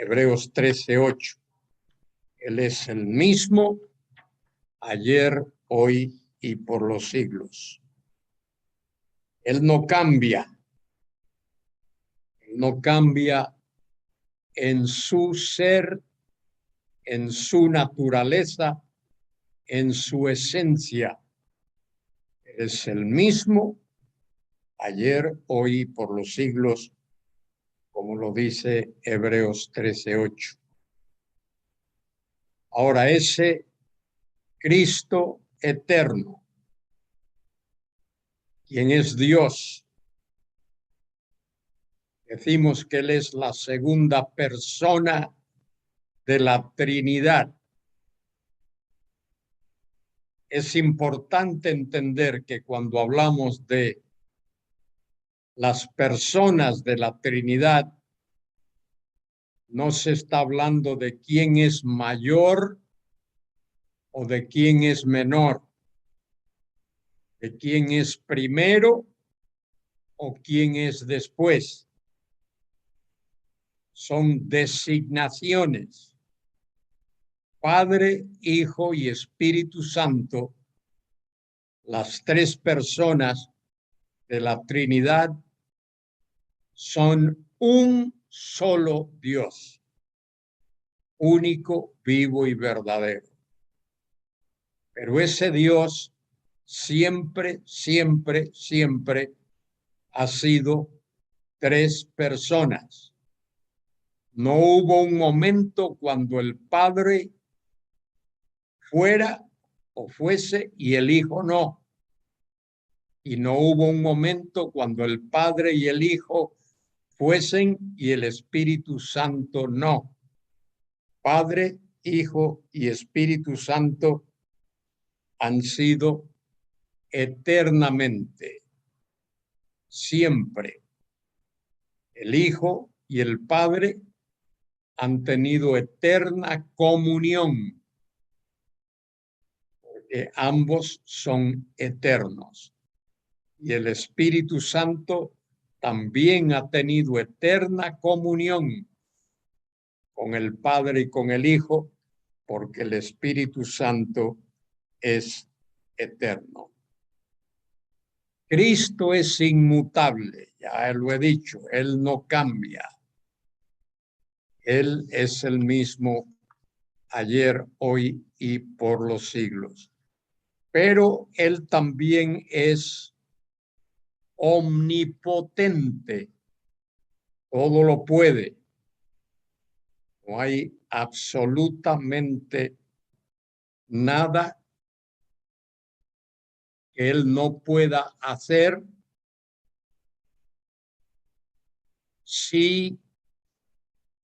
Hebreos 13:8. Él es el mismo ayer, hoy y por los siglos. Él no cambia. Él no cambia en su ser, en su naturaleza, en su esencia. Es el mismo ayer, hoy y por los siglos, como lo dice Hebreos 13:8. Ahora, ese Cristo eterno, quien es Dios, decimos que Él es la segunda persona de la Trinidad. Es importante entender que cuando hablamos de las personas de la Trinidad, no se está hablando de quién es mayor o de quién es menor, de quién es primero o quién es después. Son designaciones. Padre, Hijo y Espíritu Santo, las tres personas de la Trinidad, son un solo Dios, único, vivo y verdadero. Pero ese Dios siempre, siempre, siempre ha sido tres personas. No hubo un momento cuando el Padre fuera o fuese y el Hijo no. Y no hubo un momento cuando el Padre y el Hijo fuesen y el Espíritu Santo no. Padre, Hijo y Espíritu Santo han sido eternamente, siempre. El Hijo y el Padre han tenido eterna comunión, porque ambos son eternos. Y el Espíritu Santo también ha tenido eterna comunión con el Padre y con el Hijo, porque el Espíritu Santo es eterno. Cristo es inmutable, ya lo he dicho, Él no cambia. Él es el mismo ayer, hoy y por los siglos. Pero Él también es omnipotente, todo lo puede. No hay absolutamente nada que Él no pueda hacer si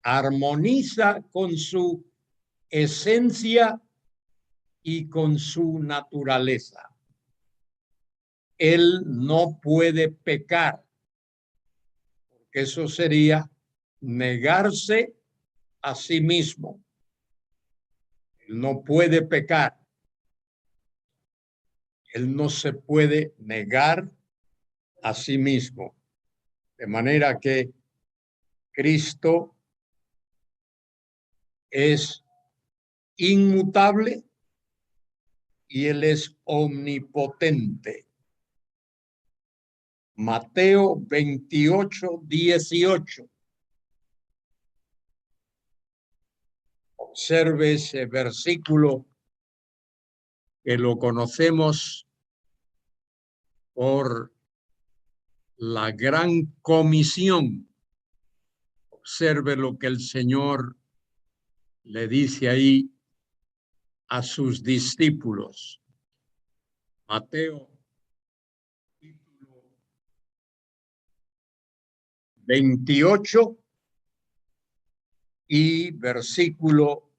armoniza con su esencia y con su naturaleza. Él no puede pecar, porque eso sería negarse a sí mismo. Él no puede pecar. Él no se puede negar a sí mismo. De manera que Cristo es inmutable y Él es omnipotente. Mateo 28:18. Observe ese versículo que lo conocemos por la gran comisión. Observe lo que el Señor le dice ahí a sus discípulos. Mateo 28 y versículo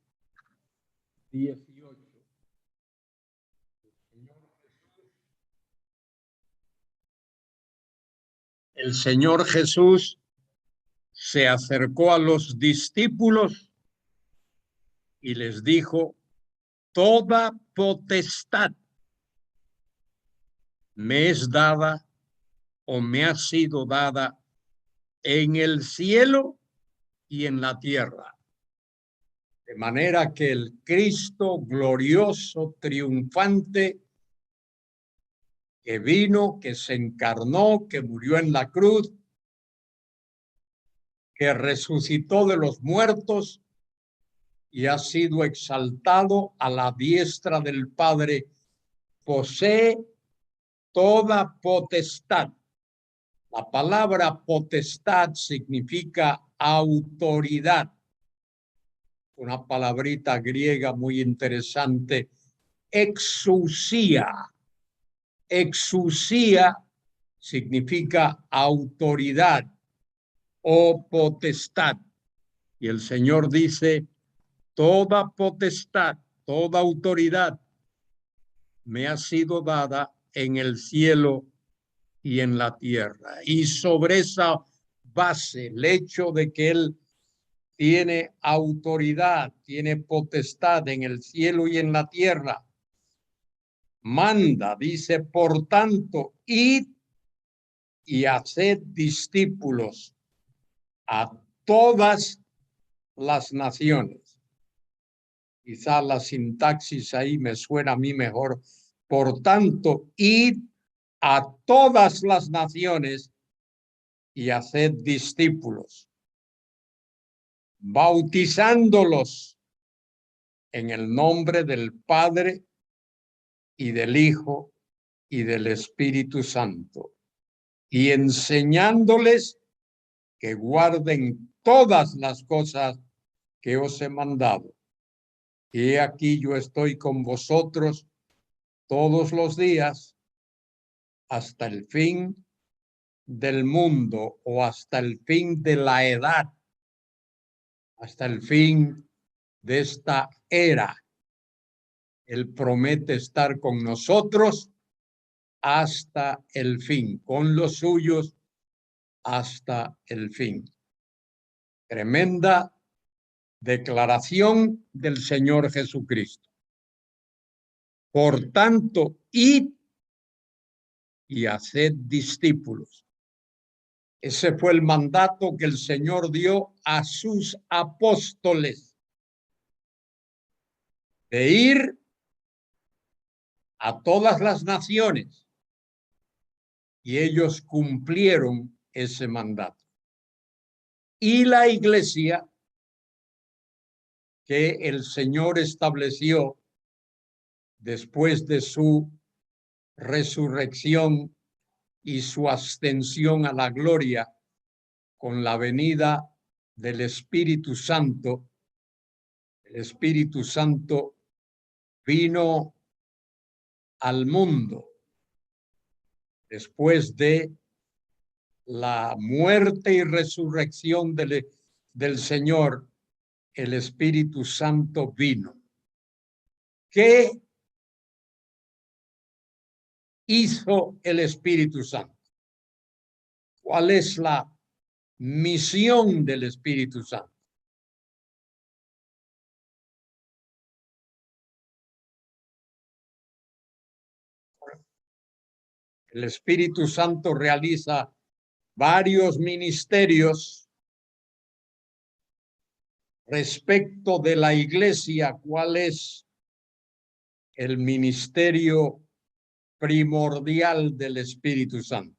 18. El Señor Jesús se acercó a los discípulos y les dijo: toda potestad me es dada o me ha sido dada en el cielo y en la tierra. De manera que el Cristo glorioso, triunfante, que vino, que se encarnó, que murió en la cruz, que resucitó de los muertos y ha sido exaltado a la diestra del Padre, posee toda potestad. La palabra potestad significa autoridad. Una palabrita griega muy interesante, exousia. Exousia significa autoridad o potestad. Y el Señor dice, toda potestad, toda autoridad me ha sido dada en el cielo y en la tierra. Y sobre esa base, el hecho de que Él tiene autoridad, tiene potestad en el cielo y en la tierra, manda, dice, por tanto, id y haced discípulos a todas las naciones. Quizá la sintaxis ahí me suena a mí mejor. Por tanto, id a todas las naciones y haced discípulos, bautizándolos en el nombre del Padre y del Hijo y del Espíritu Santo, y enseñándoles que guarden todas las cosas que os he mandado. Y he aquí yo estoy con vosotros todos los días hasta el fin del mundo, o hasta el fin de la edad, hasta el fin de esta era. Él promete estar con nosotros hasta el fin, con los suyos hasta el fin. Tremenda declaración del Señor Jesucristo. Por tanto, id y haced discípulos. Ese fue el mandato que el Señor dio a sus apóstoles, de ir a todas las naciones, y ellos cumplieron ese mandato. Y la iglesia que el Señor estableció después de su resurrección y su ascensión a la gloria con la venida del Espíritu Santo. El Espíritu Santo vino al mundo después de la muerte y resurrección del Señor. El Espíritu Santo vino. ¿Qué hizo el Espíritu Santo? ¿Cuál es la misión del Espíritu Santo? El Espíritu Santo realiza varios ministerios respecto de la iglesia. ¿Cuál es el ministerio primordial del Espíritu Santo?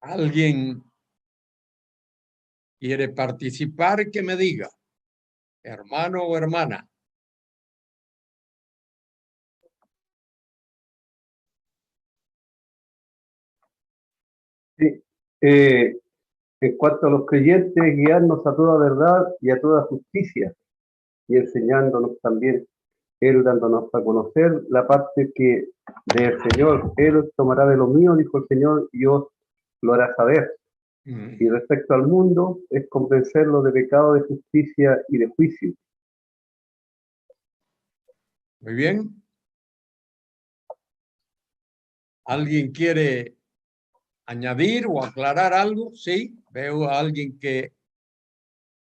¿Alguien quiere participar? Que me diga, hermano o hermana. Sí, en cuanto a los creyentes, guiarnos a toda verdad y a toda justicia, y enseñándonos también, Él dándonos a conocer la parte que del Señor, Él tomará de lo mío, dijo el Señor, y os lo hará saber. Y respecto al mundo, es convencerlo de pecado, de justicia y de juicio. Muy bien. ¿Alguien quiere añadir o aclarar algo? Sí, veo a alguien que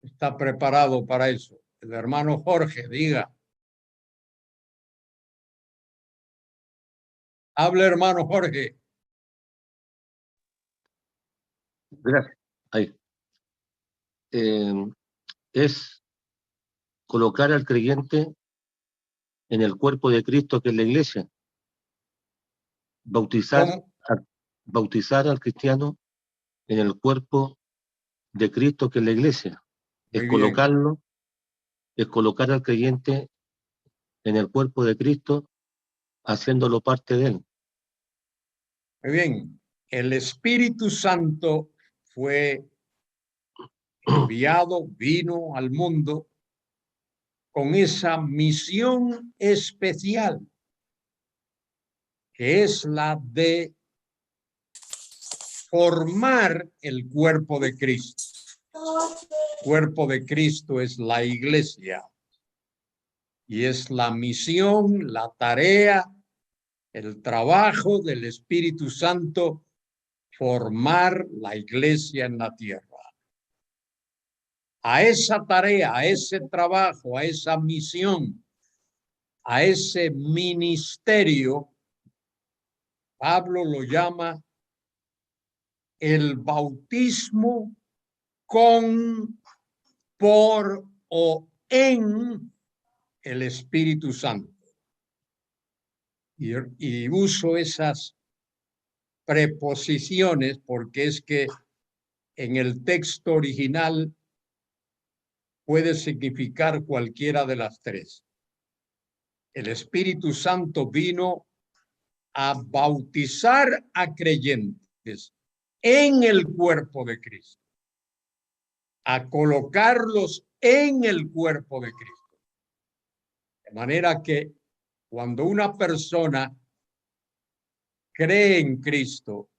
está preparado para eso. El hermano Jorge, diga. Habla, hermano Jorge. Gracias. Ahí. Es colocar al creyente en el cuerpo de Cristo, que es la iglesia. Bautizar al cristiano en el cuerpo de Cristo, que es la iglesia. Es colocarlo, es colocar al creyente en el cuerpo de Cristo, haciéndolo parte de él. Muy bien. El Espíritu Santo fue enviado, vino al mundo con esa misión especial, que es la de formar el cuerpo de Cristo. El cuerpo de Cristo es la iglesia y es la misión, la tarea, el trabajo del Espíritu Santo, formar la iglesia en la tierra. A esa tarea, a ese trabajo, a esa misión, a ese ministerio, Pablo lo llama el bautismo con, por o en el Espíritu Santo. Y uso esas preposiciones porque es que en el texto original puede significar cualquiera de las tres. El Espíritu Santo vino a bautizar a creyentes en el cuerpo de Cristo, a colocarlos en el cuerpo de Cristo. De manera que cuando una persona cree en Cristo,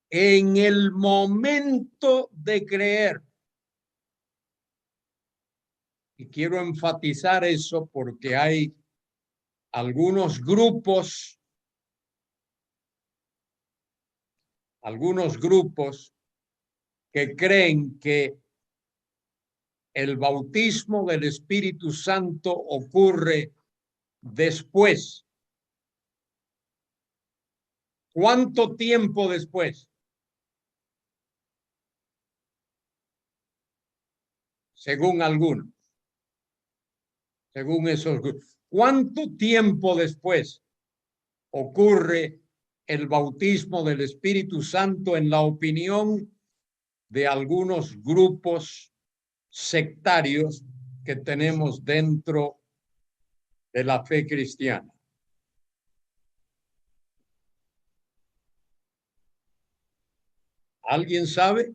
en el momento de creer, y quiero enfatizar eso porque hay algunos grupos que creen que el bautismo del Espíritu Santo ocurre después. ¿Cuánto tiempo después? Según algunos. Según esos grupos. ¿Cuánto tiempo después ocurre el bautismo del Espíritu Santo en la opinión de algunos grupos sectarios que tenemos dentro de la fe cristiana? ¿Alguien sabe?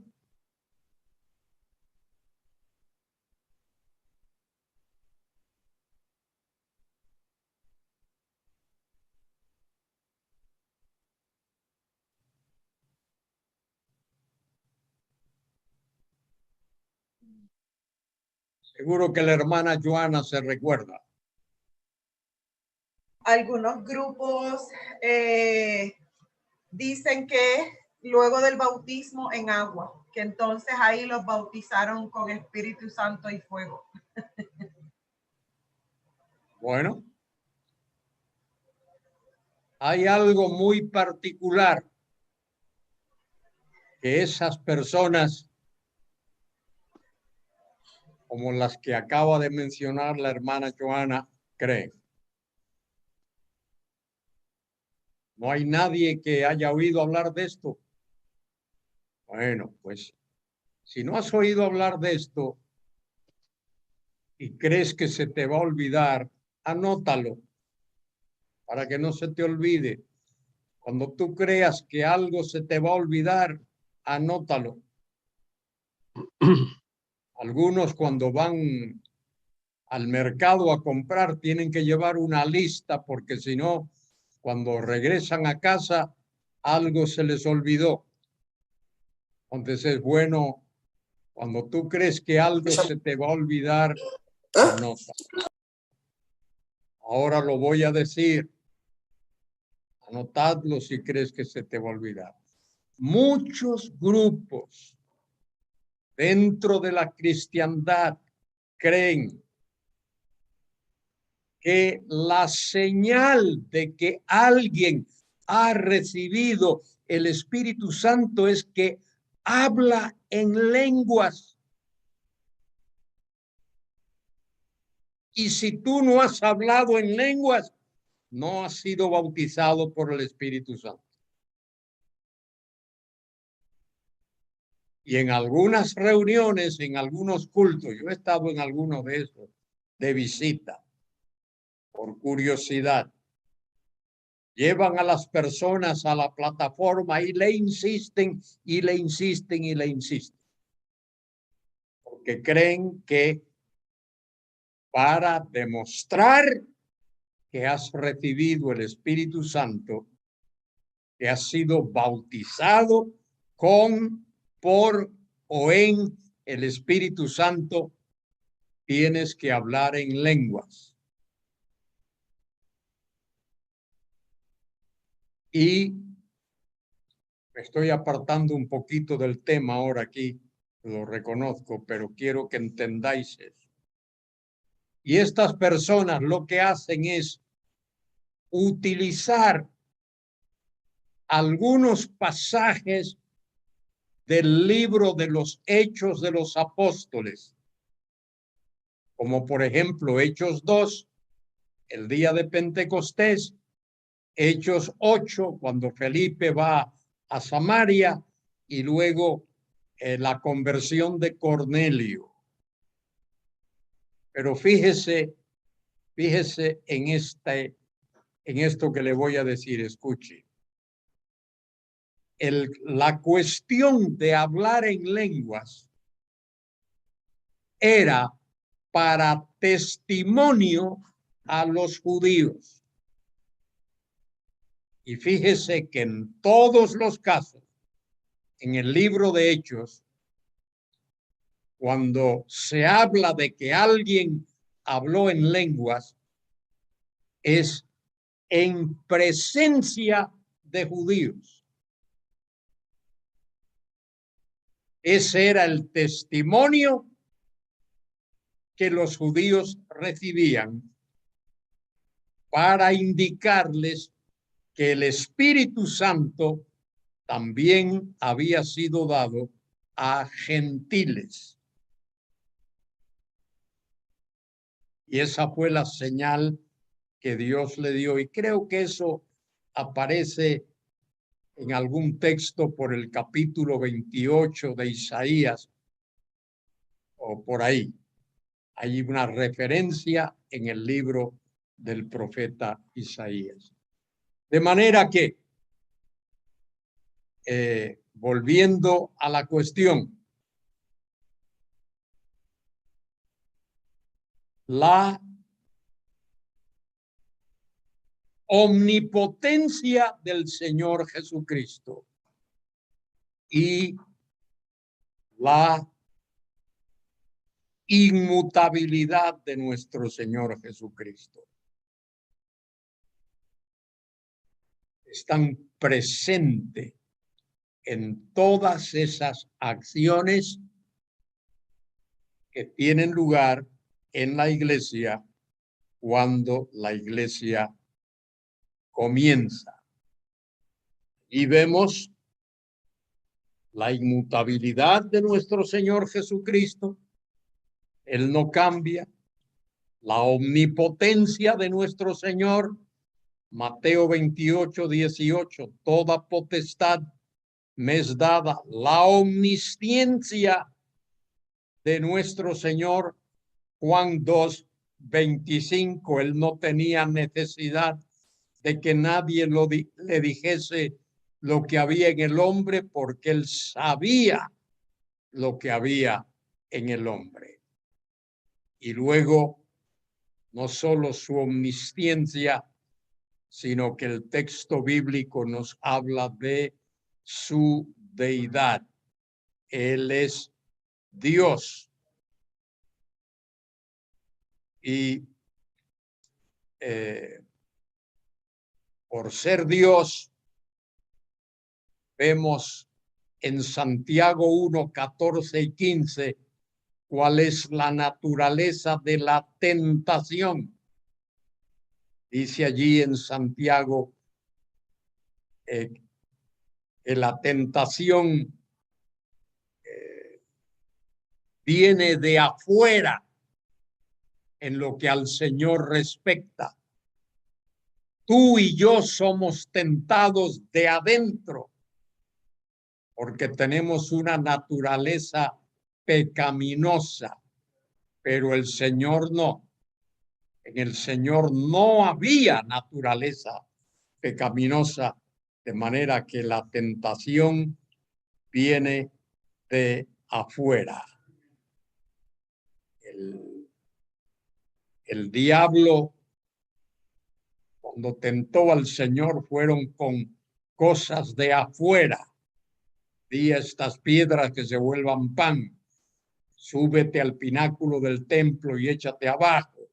Seguro que la hermana Joana se recuerda. Algunos grupos dicen que luego del bautismo en agua, que entonces ahí los bautizaron con Espíritu Santo y fuego. Bueno, hay algo muy particular que esas personas, como las que acaba de mencionar la hermana Joana, creen. No hay nadie que haya oído hablar de esto. Bueno, pues si no has oído hablar de esto y crees que se te va a olvidar, anótalo para que no se te olvide. Cuando tú creas que algo se te va a olvidar, anótalo. Algunos cuando van al mercado a comprar tienen que llevar una lista porque si no, cuando regresan a casa, algo se les olvidó. Entonces es bueno, cuando tú crees que algo se te va a olvidar, anota. Ahora lo voy a decir. Anotadlo si crees que se te va a olvidar. Muchos grupos dentro de la cristiandad creen que la señal de que alguien ha recibido el Espíritu Santo es que habla en lenguas. Y si tú no has hablado en lenguas, no has sido bautizado por el Espíritu Santo. Y en algunas reuniones, en algunos cultos, yo he estado en algunos de esos, de visita, por curiosidad, llevan a las personas a la plataforma y le insisten, y le insisten, y le insisten. Porque creen que para demostrar que has recibido el Espíritu Santo, que has sido bautizado con, por o en el Espíritu Santo, tienes que hablar en lenguas. Y me estoy apartando un poquito del tema ahora aquí, lo reconozco, pero quiero que entendáis eso. Y estas personas lo que hacen es utilizar algunos pasajes del libro de los Hechos de los Apóstoles, como por ejemplo Hechos 2, el día de Pentecostés, Hechos 8, cuando Felipe va a Samaria, y luego la conversión de Cornelio. Pero fíjese en esto que le voy a decir, escuche. La cuestión de hablar en lenguas era para testimonio a los judíos. Y fíjese que en todos los casos, en el libro de Hechos, cuando se habla de que alguien habló en lenguas, es en presencia de judíos. Ese era el testimonio que los judíos recibían para indicarles que el Espíritu Santo también había sido dado a gentiles. Y esa fue la señal que Dios le dio. Y creo que eso aparece en algún texto por el capítulo 28 de Isaías o por ahí. Hay una referencia en el libro del profeta Isaías. De manera que, volviendo a la cuestión, la omnipotencia del Señor Jesucristo y la inmutabilidad de nuestro Señor Jesucristo están presentes en todas esas acciones que tienen lugar en la iglesia cuando la iglesia comienza. Y vemos la inmutabilidad de nuestro Señor Jesucristo. Él no cambia. La omnipotencia de nuestro Señor. Mateo 28, 18. Toda potestad me es dada. La omnisciencia de nuestro Señor. Juan 2, 25. Él no tenía necesidad de que nadie le dijese lo que había en el hombre, porque él sabía lo que había en el hombre. Y luego, no solo su omnisciencia, sino que el texto bíblico nos habla de su deidad. Él es Dios. Y por ser Dios, vemos en Santiago 1, 14 y 15 cuál es la naturaleza de la tentación. Dice allí en Santiago que la tentación viene de afuera en lo que al Señor respecta. Tú y yo somos tentados de adentro porque tenemos una naturaleza pecaminosa, pero el Señor no. En el Señor no había naturaleza pecaminosa, de manera que la tentación viene de afuera. El diablo, cuando tentó al Señor, fueron con cosas de afuera. Di estas piedras que se vuelvan pan. Súbete al pináculo del templo y échate abajo.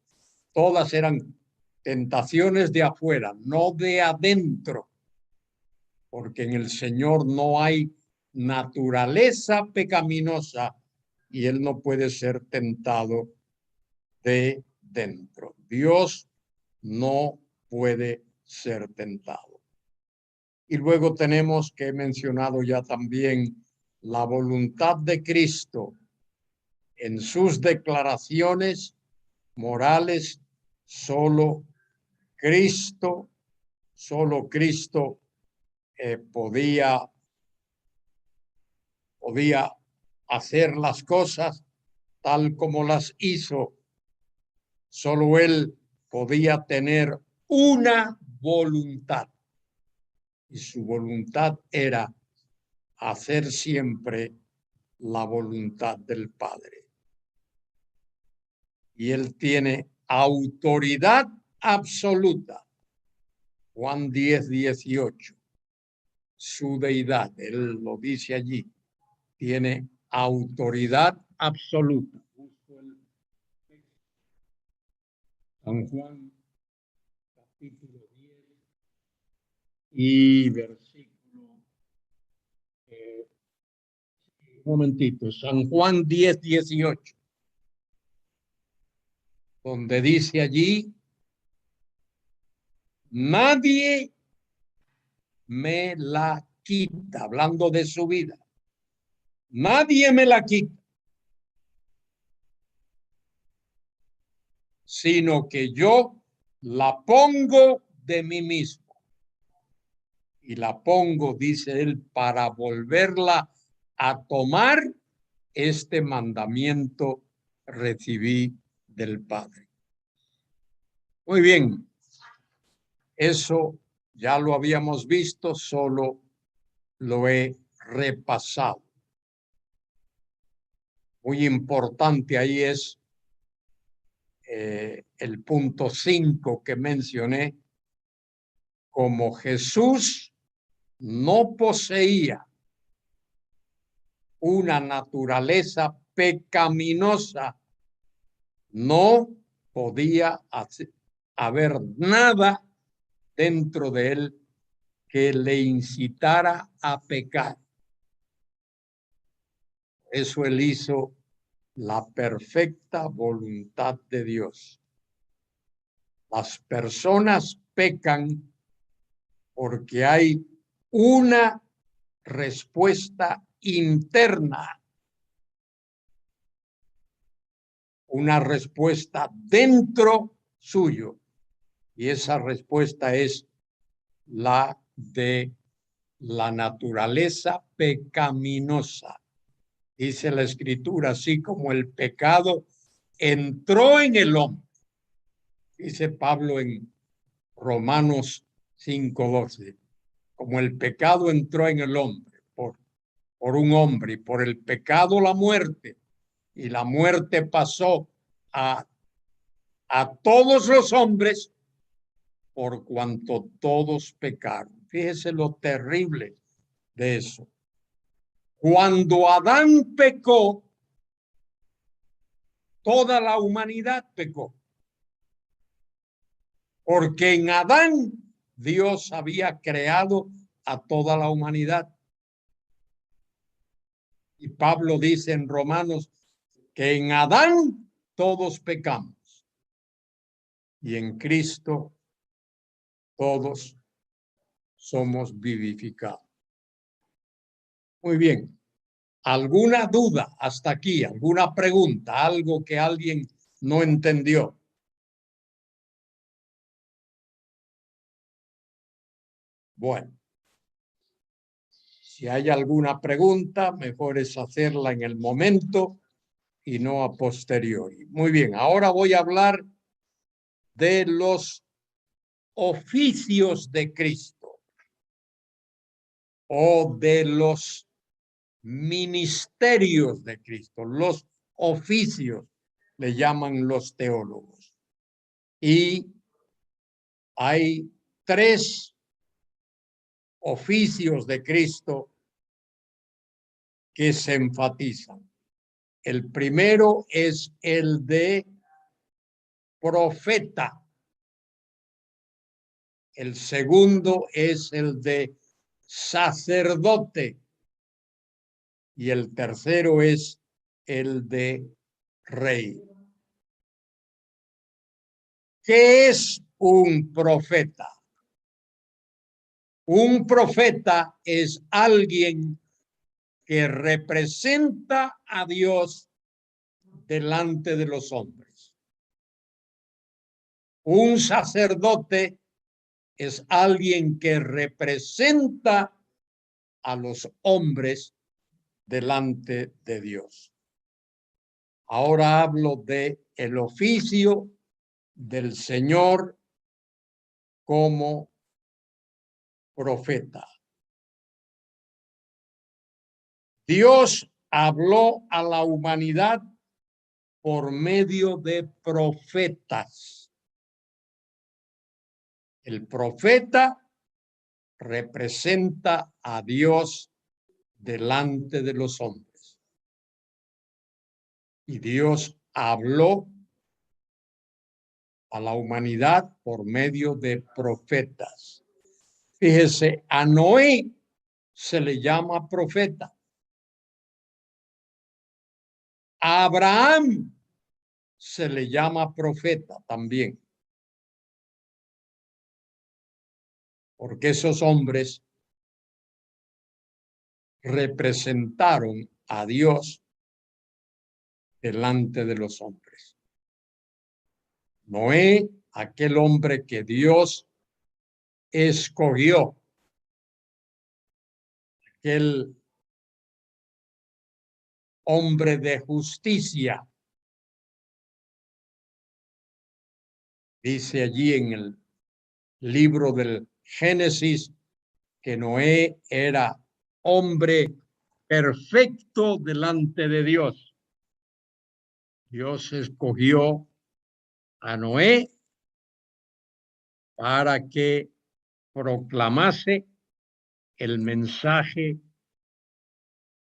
Todas eran tentaciones de afuera, no de adentro, porque en el Señor no hay naturaleza pecaminosa y Él no puede ser tentado de dentro. Dios no puede ser tentado. Y luego tenemos que he mencionado ya también la voluntad de Cristo en sus declaraciones morales. Solo Cristo podía hacer las cosas tal como las hizo. Solo Él podía tener una voluntad. Y su voluntad era hacer siempre la voluntad del Padre. Y Él tiene autoridad absoluta. Juan 10:18. Su deidad, Él lo dice allí, tiene autoridad absoluta. San Juan, capítulo 10 y versículo... un momentito, San Juan 10:18, donde dice allí, nadie me la quita, hablando de su vida. Nadie me la quita, sino que yo la pongo de mí mismo. Y la pongo, dice él, para volverla a tomar. Este mandamiento recibí del Padre. Muy bien. Eso ya lo habíamos visto, solo lo he repasado. Muy importante ahí es el punto 5 que mencioné. Como Jesús no poseía una naturaleza pecaminosa, no podía haber nada dentro de él que le incitara a pecar. Eso él hizo la perfecta voluntad de Dios. Las personas pecan porque hay una respuesta interna, una respuesta dentro suyo, y esa respuesta es la de la naturaleza pecaminosa. Dice la Escritura, así como el pecado entró en el hombre, dice Pablo en Romanos 5:12, como el pecado entró en el hombre por un hombre, y por el pecado la muerte, y la muerte pasó a todos los hombres por cuanto todos pecaron. Fíjese lo terrible de eso. Cuando Adán pecó, toda la humanidad pecó. Porque en Adán Dios había creado a toda la humanidad. Y Pablo dice en Romanos que en Adán todos pecamos. Y en Cristo todos somos vivificados. Muy bien. ¿Alguna duda hasta aquí? ¿Alguna pregunta? ¿Algo que alguien no entendió? Bueno, si hay alguna pregunta, mejor es hacerla en el momento y no a posteriori. Muy bien, ahora voy a hablar de los oficios de Cristo o de los ministerios de Cristo, los oficios, le llaman los teólogos. Y hay 3 oficios de Cristo que se enfatizan. El primero es el de profeta. El segundo es el de sacerdote. Y el tercero es el de rey. ¿Qué es un profeta? Un profeta es alguien que representa a Dios delante de los hombres. Un sacerdote es alguien que representa a los hombres delante de Dios. Ahora hablo de el oficio del Señor como profeta. Dios habló a la humanidad por medio de profetas. El profeta representa a Dios delante de los hombres. Y Dios habló a la humanidad por medio de profetas. Fíjese, a Noé se le llama profeta. A Abraham se le llama profeta también. Porque esos hombres representaron a Dios delante de los hombres. Noé, aquel hombre que Dios escogió, aquel hombre de justicia. Dice allí en el libro del Génesis que Noé era hombre perfecto delante de Dios. Dios escogió a Noé para que proclamase el mensaje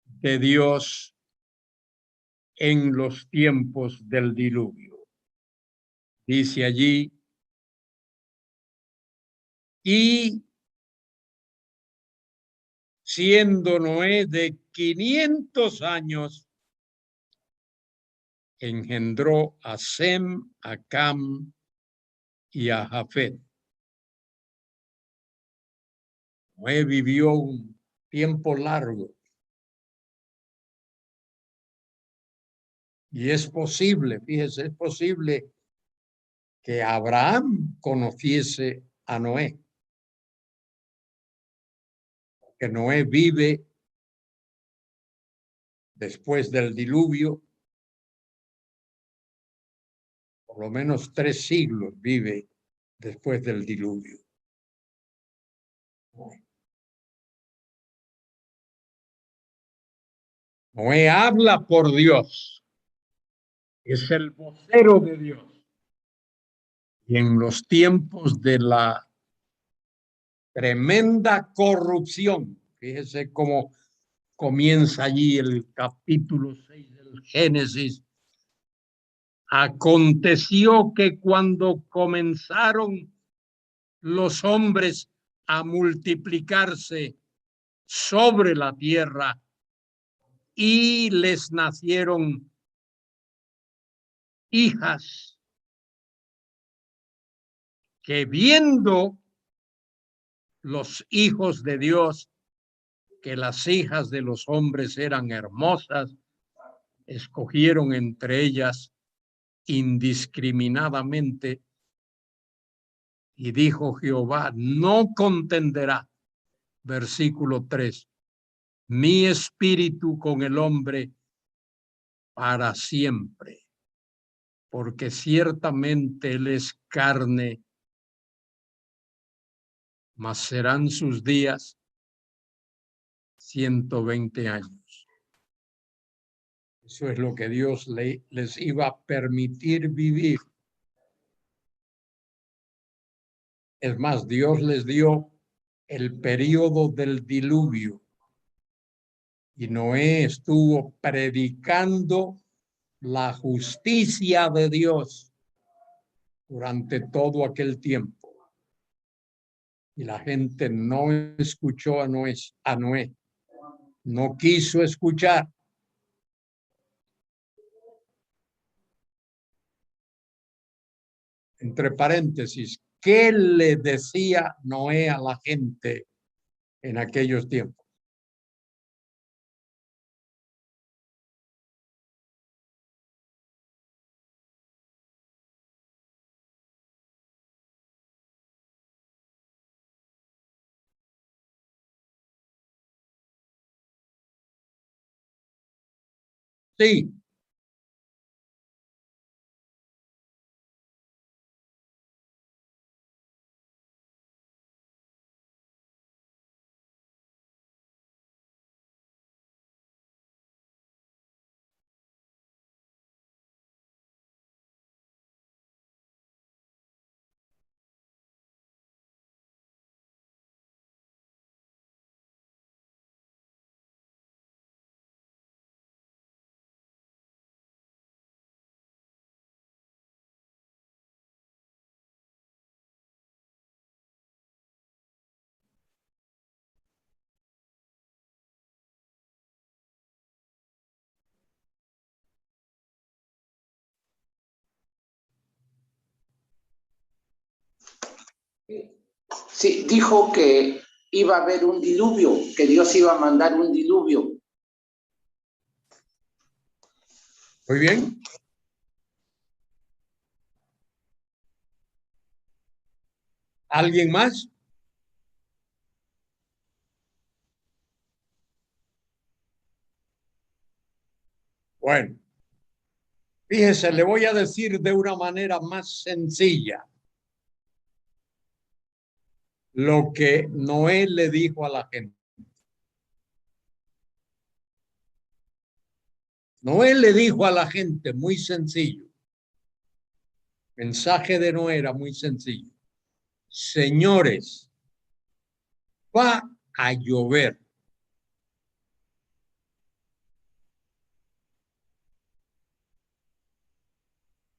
de Dios en los tiempos del diluvio. Dice allí, y siendo Noé de 500 años, engendró a Sem, a Cam y a Jafet. Noé vivió un tiempo largo. Y es posible, fíjese, es posible que Abraham conociese a Noé. Que Noé vive después del diluvio, por lo menos 3 siglos vive después del diluvio. Noé habla por Dios, es el vocero de Dios. Y en los tiempos de la tremenda corrupción, fíjese cómo comienza allí el capítulo 6 del Génesis. Aconteció que cuando comenzaron los hombres a multiplicarse sobre la tierra y les nacieron hijas, que viendo los hijos de Dios que las hijas de los hombres eran hermosas, escogieron entre ellas indiscriminadamente, y dijo Jehová, no contenderá, versículo 3, mi espíritu con el hombre para siempre, porque ciertamente él es carne, mas serán sus días 120 años. Eso es lo que Dios les iba a permitir vivir. Es más, Dios les dio el periodo del diluvio y Noé estuvo predicando la justicia de Dios durante todo aquel tiempo. Y la gente no escuchó a Noé, no quiso escuchar. Entre paréntesis, ¿qué le decía Noé a la gente en aquellos tiempos? Sí. Sí, dijo que iba a haber un diluvio, que Dios iba a mandar un diluvio. Muy bien. ¿Alguien más? Bueno, fíjese, le voy a decir de una manera más sencilla lo que Noé le dijo a la gente. Noé le dijo a la gente, muy sencillo. El mensaje de Noé era muy sencillo. Señores, va a llover.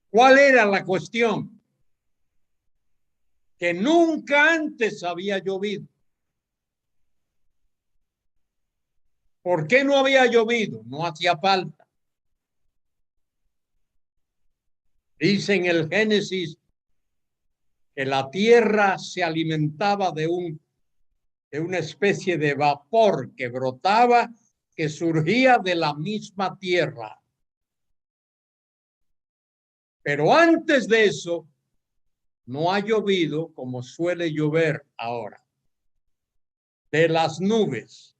¿Cuál era la cuestión? Que nunca antes había llovido. ¿Por qué no había llovido? No hacía falta. Dice en el Génesis que la tierra se alimentaba de una especie de vapor que brotaba, que surgía de la misma tierra. Pero antes de eso, no ha llovido como suele llover ahora. De las nubes.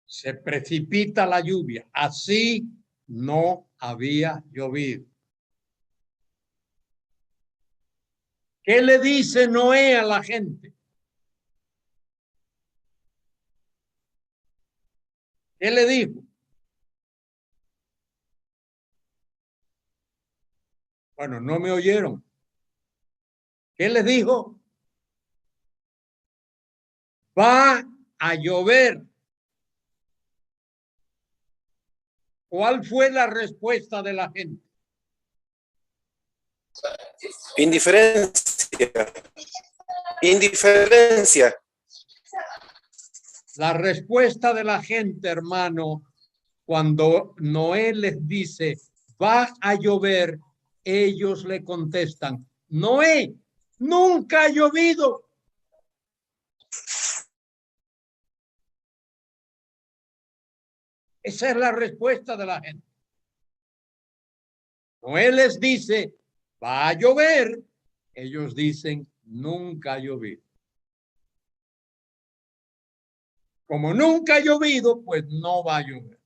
Se precipita la lluvia. Así no había llovido. ¿Qué le dice Noé a la gente? ¿Qué le dijo? Bueno, no me oyeron. ¿Qué les dijo? Va a llover. ¿Cuál fue la respuesta de la gente? Indiferencia. Indiferencia. La respuesta de la gente, hermano, cuando Noé les dice, va a llover, ellos le contestan, Noé, Nunca ha llovido. Esa es la respuesta de la gente. Noé les dice, va a llover. Ellos dicen, nunca ha llovido. Como nunca ha llovido, pues no va a llover.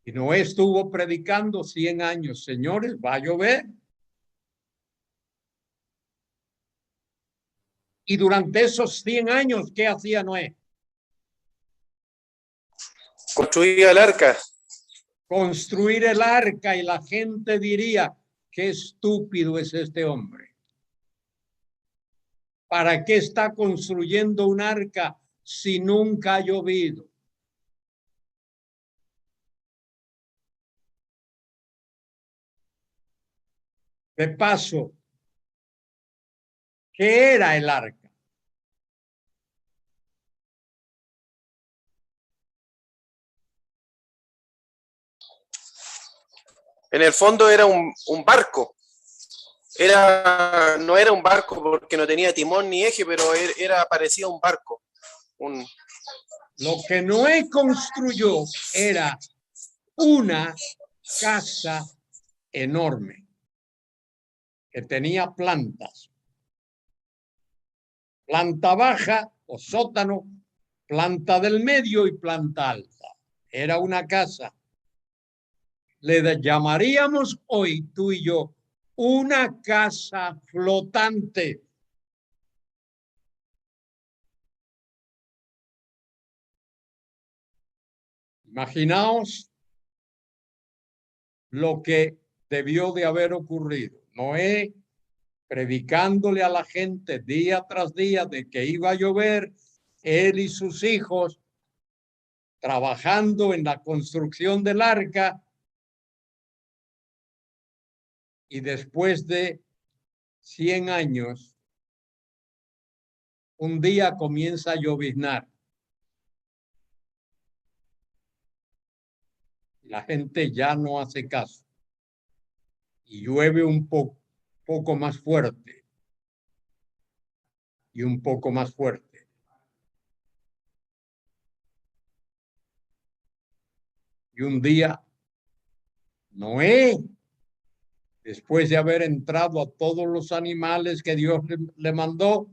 Y Noé estuvo predicando 100 años, señores, va a llover. Y durante esos 100 años, ¿qué hacía Noé? Construía el arca. Construir el arca, y la gente diría, qué estúpido es este hombre. ¿Para qué está construyendo un arca si nunca ha llovido? De paso, ¿qué era el arca? En el fondo era un barco. No era un barco porque no tenía timón ni eje, pero era parecido a un barco. Lo que Noé construyó era una casa enorme que tenía plantas. Planta baja o sótano, planta del medio y planta alta. Era una casa. Le llamaríamos hoy, tú y yo, una casa flotante. Imaginaos lo que debió de haber ocurrido. Noé predicándole a la gente día tras día de que iba a llover, él y sus hijos trabajando en la construcción del arca, y después de 100 años, un día comienza a lloviznar. La gente ya no hace caso y llueve un poco más fuerte y un poco más fuerte. Y un día, Noé, después de haber entrado a todos los animales que Dios le mandó,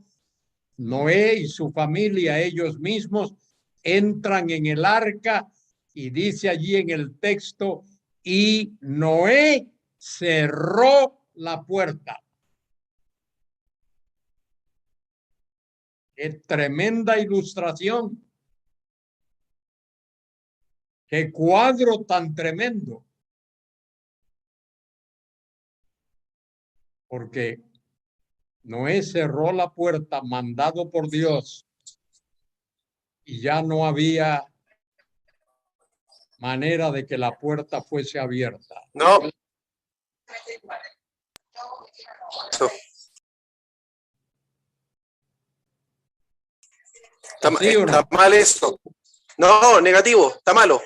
Noé y su familia, ellos mismos, entran en el arca, y dice allí en el texto, y Noé cerró la puerta. ¡Qué tremenda ilustración! ¡Qué cuadro tan tremendo! Porque Noé cerró la puerta mandado por Dios y ya no había manera de que la puerta fuese abierta. No. Está mal eso. No, negativo, está malo.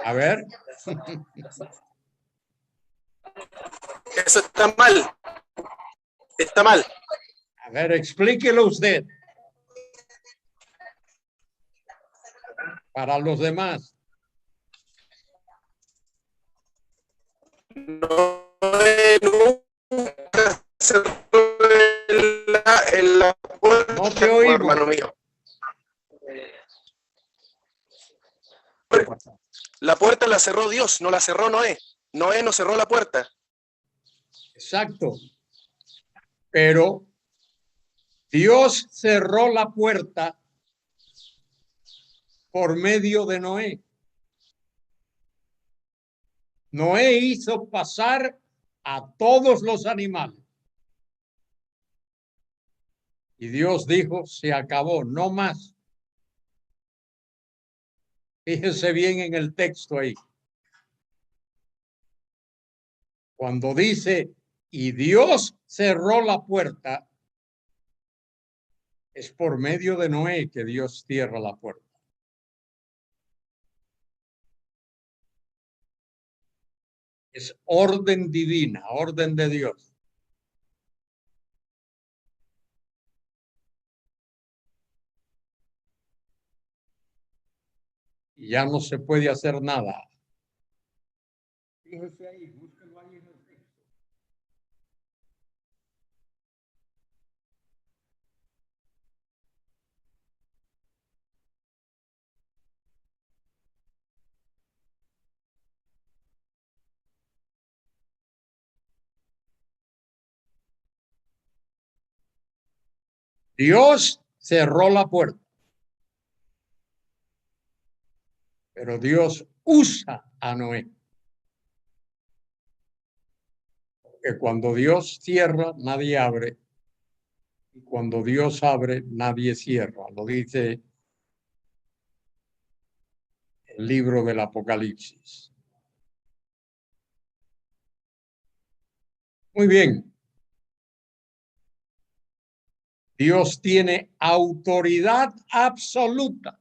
A ver. Eso está mal. Está mal. A ver, explíquelo usted. Para los demás. No, nunca cerró la puerta, no te oigo, hermano mío. La puerta la cerró Dios, no la cerró Noé. Noé no cerró la puerta. Exacto. Pero Dios cerró la puerta por medio de Noé. Noé hizo pasar a todos los animales. Y Dios dijo, se acabó, no más. Fíjese bien en el texto ahí. Cuando dice, y Dios cerró la puerta, es por medio de Noé que Dios cierra la puerta. Es orden divina, orden de Dios. Y ya no se puede hacer nada. Fíjese ahí, búsquelo ahí en el texto. Dios cerró la puerta, pero Dios usa a Noé. Porque cuando Dios cierra, nadie abre. Y cuando Dios abre, nadie cierra. Lo dice el libro del Apocalipsis. Muy bien. Dios tiene autoridad absoluta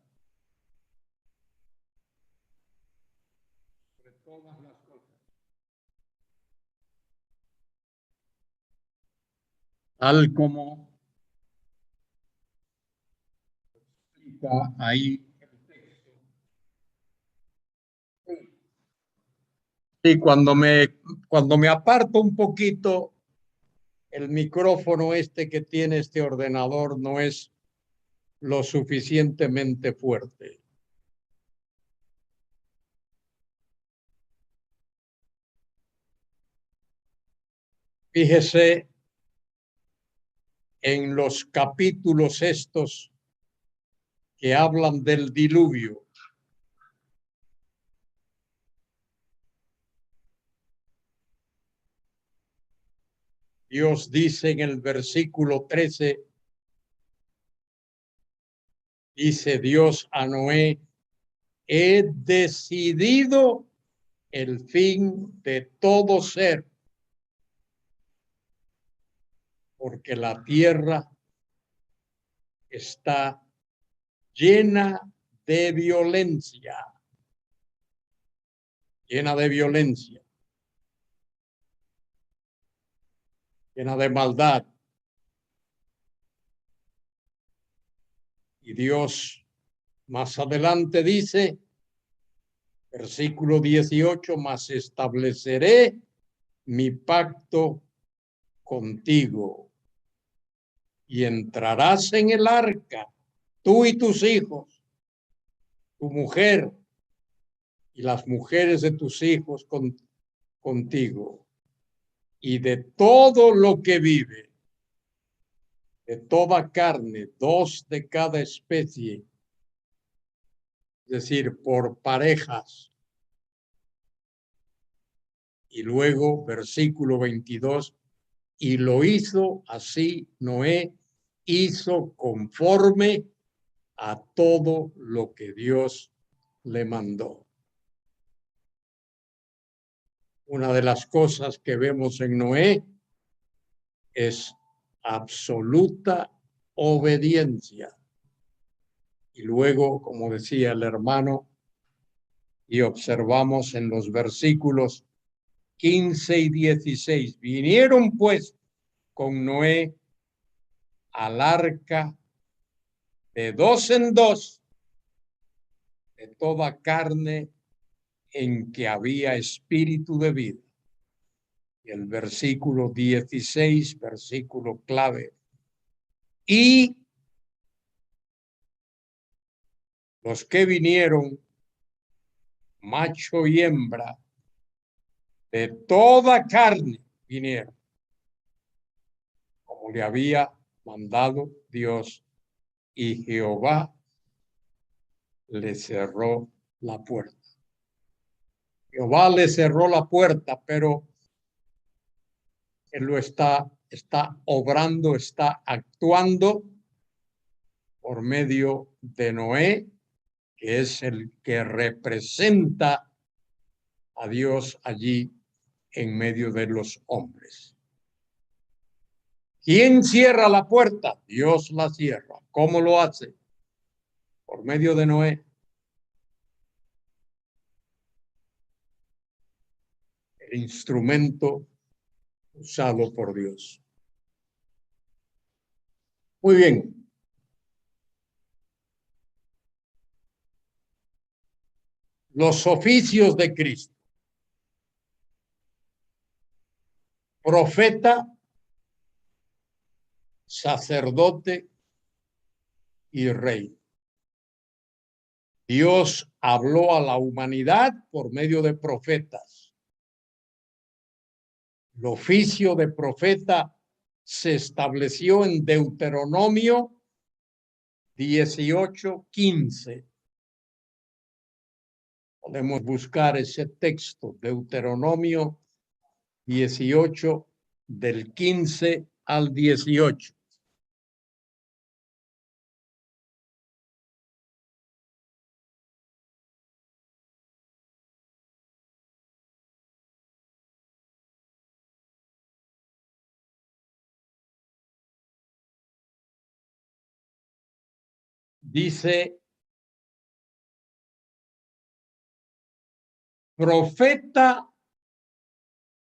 sobre todas las cosas. Tal como explica ahí el texto. Sí, cuando me aparto un poquito, el micrófono que tiene este ordenador no es lo suficientemente fuerte. Fíjese en los capítulos estos que hablan del diluvio. Dios dice en el versículo 13, dice Dios a Noé, he decidido el fin de todo ser, porque la tierra está llena de violencia, llena de violencia, llena de maldad. Y Dios más adelante dice, versículo 18, mas estableceré mi pacto contigo y entrarás en el arca, tú y tus hijos, tu mujer y las mujeres de tus hijos contigo, y de todo lo que vive, de toda carne, 2 de cada especie, es decir, por parejas. Y luego, versículo 22, y lo hizo así Noé, hizo conforme a todo lo que Dios le mandó. Una de las cosas que vemos en Noé es absoluta obediencia. Y luego, como decía el hermano, y observamos en los versículos 15 y 16, vinieron pues con Noé al arca de 2 en 2 de toda carne en que había espíritu de vida. Y el versículo 16, versículo clave. Y los que vinieron, macho y hembra, de toda carne vinieron, como le había mandado Dios, y Jehová le cerró la puerta. Jehová le cerró la puerta, pero él lo está obrando, está actuando por medio de Noé, que es el que representa a Dios allí en medio de los hombres. ¿Quién cierra la puerta? Dios la cierra. ¿Cómo lo hace? Por medio de Noé. El instrumento usado por Dios. Muy bien. Los oficios de Cristo. Profeta, sacerdote y rey. Dios habló a la humanidad por medio de profetas. El oficio de profeta se estableció en Deuteronomio 18:15. Podemos buscar ese texto, Deuteronomio 18, del 15 al 18. Dice: profeta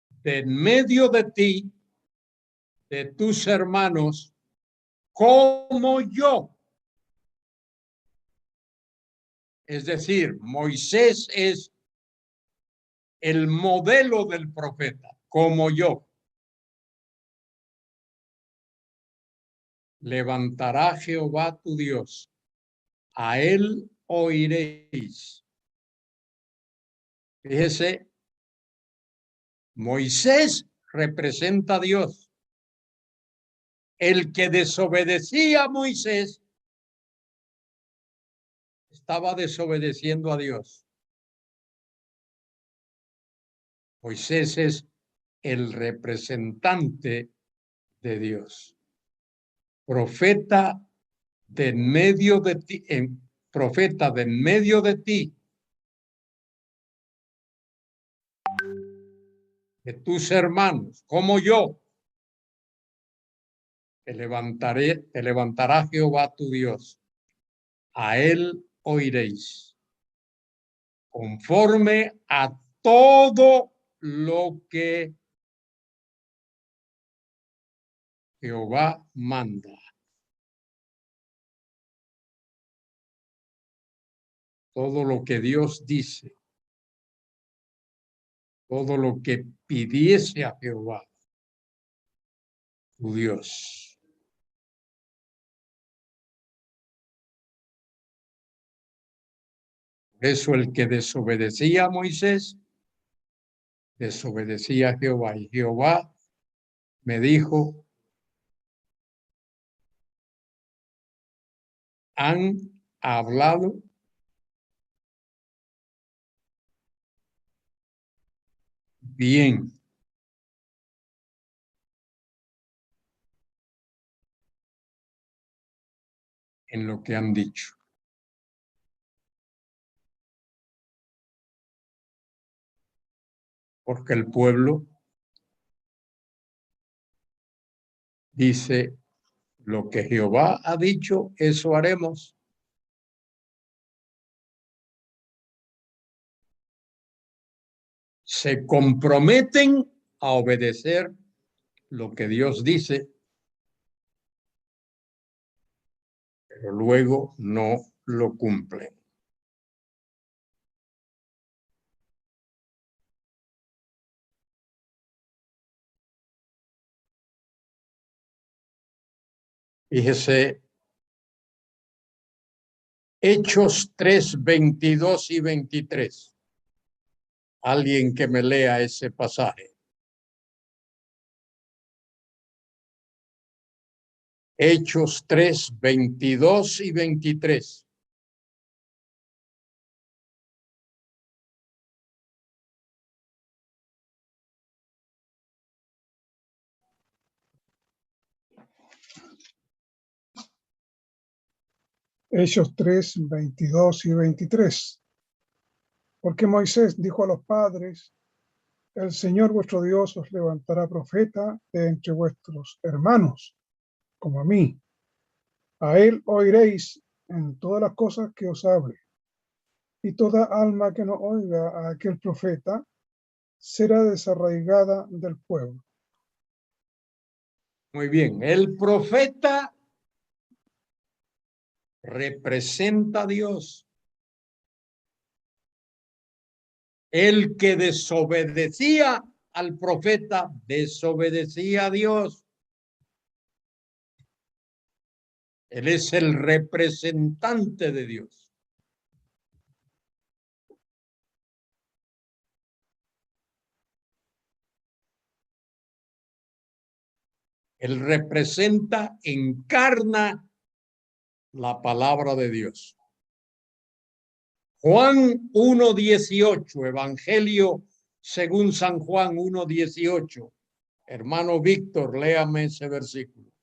de en medio de ti, de tus hermanos, como yo. Es decir, Moisés es el modelo del profeta, como yo. Levantará Jehová tu Dios, a él oiréis. Fíjese, Moisés representa a Dios. El que desobedecía a Moisés estaba desobedeciendo a Dios. Moisés es el representante de Dios. Profeta de en medio de ti, profeta de en medio de ti, de tus hermanos, como yo, te levantará Jehová tu Dios. A él oiréis, conforme a todo lo que Jehová manda. Todo lo que Dios dice, todo lo que pidiese a Jehová, tu Dios. Por eso el que desobedecía a Moisés, desobedecía a Jehová. Y Jehová me dijo: han hablado bien. En lo que han dicho. Porque el pueblo dice: lo que Jehová ha dicho, eso haremos. Se comprometen a obedecer lo que Dios dice, pero luego no lo cumplen. Fíjese, Hechos 3, 22 y 23. Alguien que me lea ese pasaje. Hechos 3, 22 y 23. Hechos 3, 22 y 23. Porque Moisés dijo a los padres: el Señor vuestro Dios os levantará profeta de entre vuestros hermanos, como a mí. A él oiréis en todas las cosas que os hable. Y toda alma que no oiga a aquel profeta será desarraigada del pueblo. Muy bien, el profeta representa a Dios. El que desobedecía al profeta, desobedecía a Dios. Él es el representante de Dios. Él representa, encarna la palabra de Dios. Juan 1:18, Evangelio según San Juan 1:18. Hermano Víctor, léame ese versículo.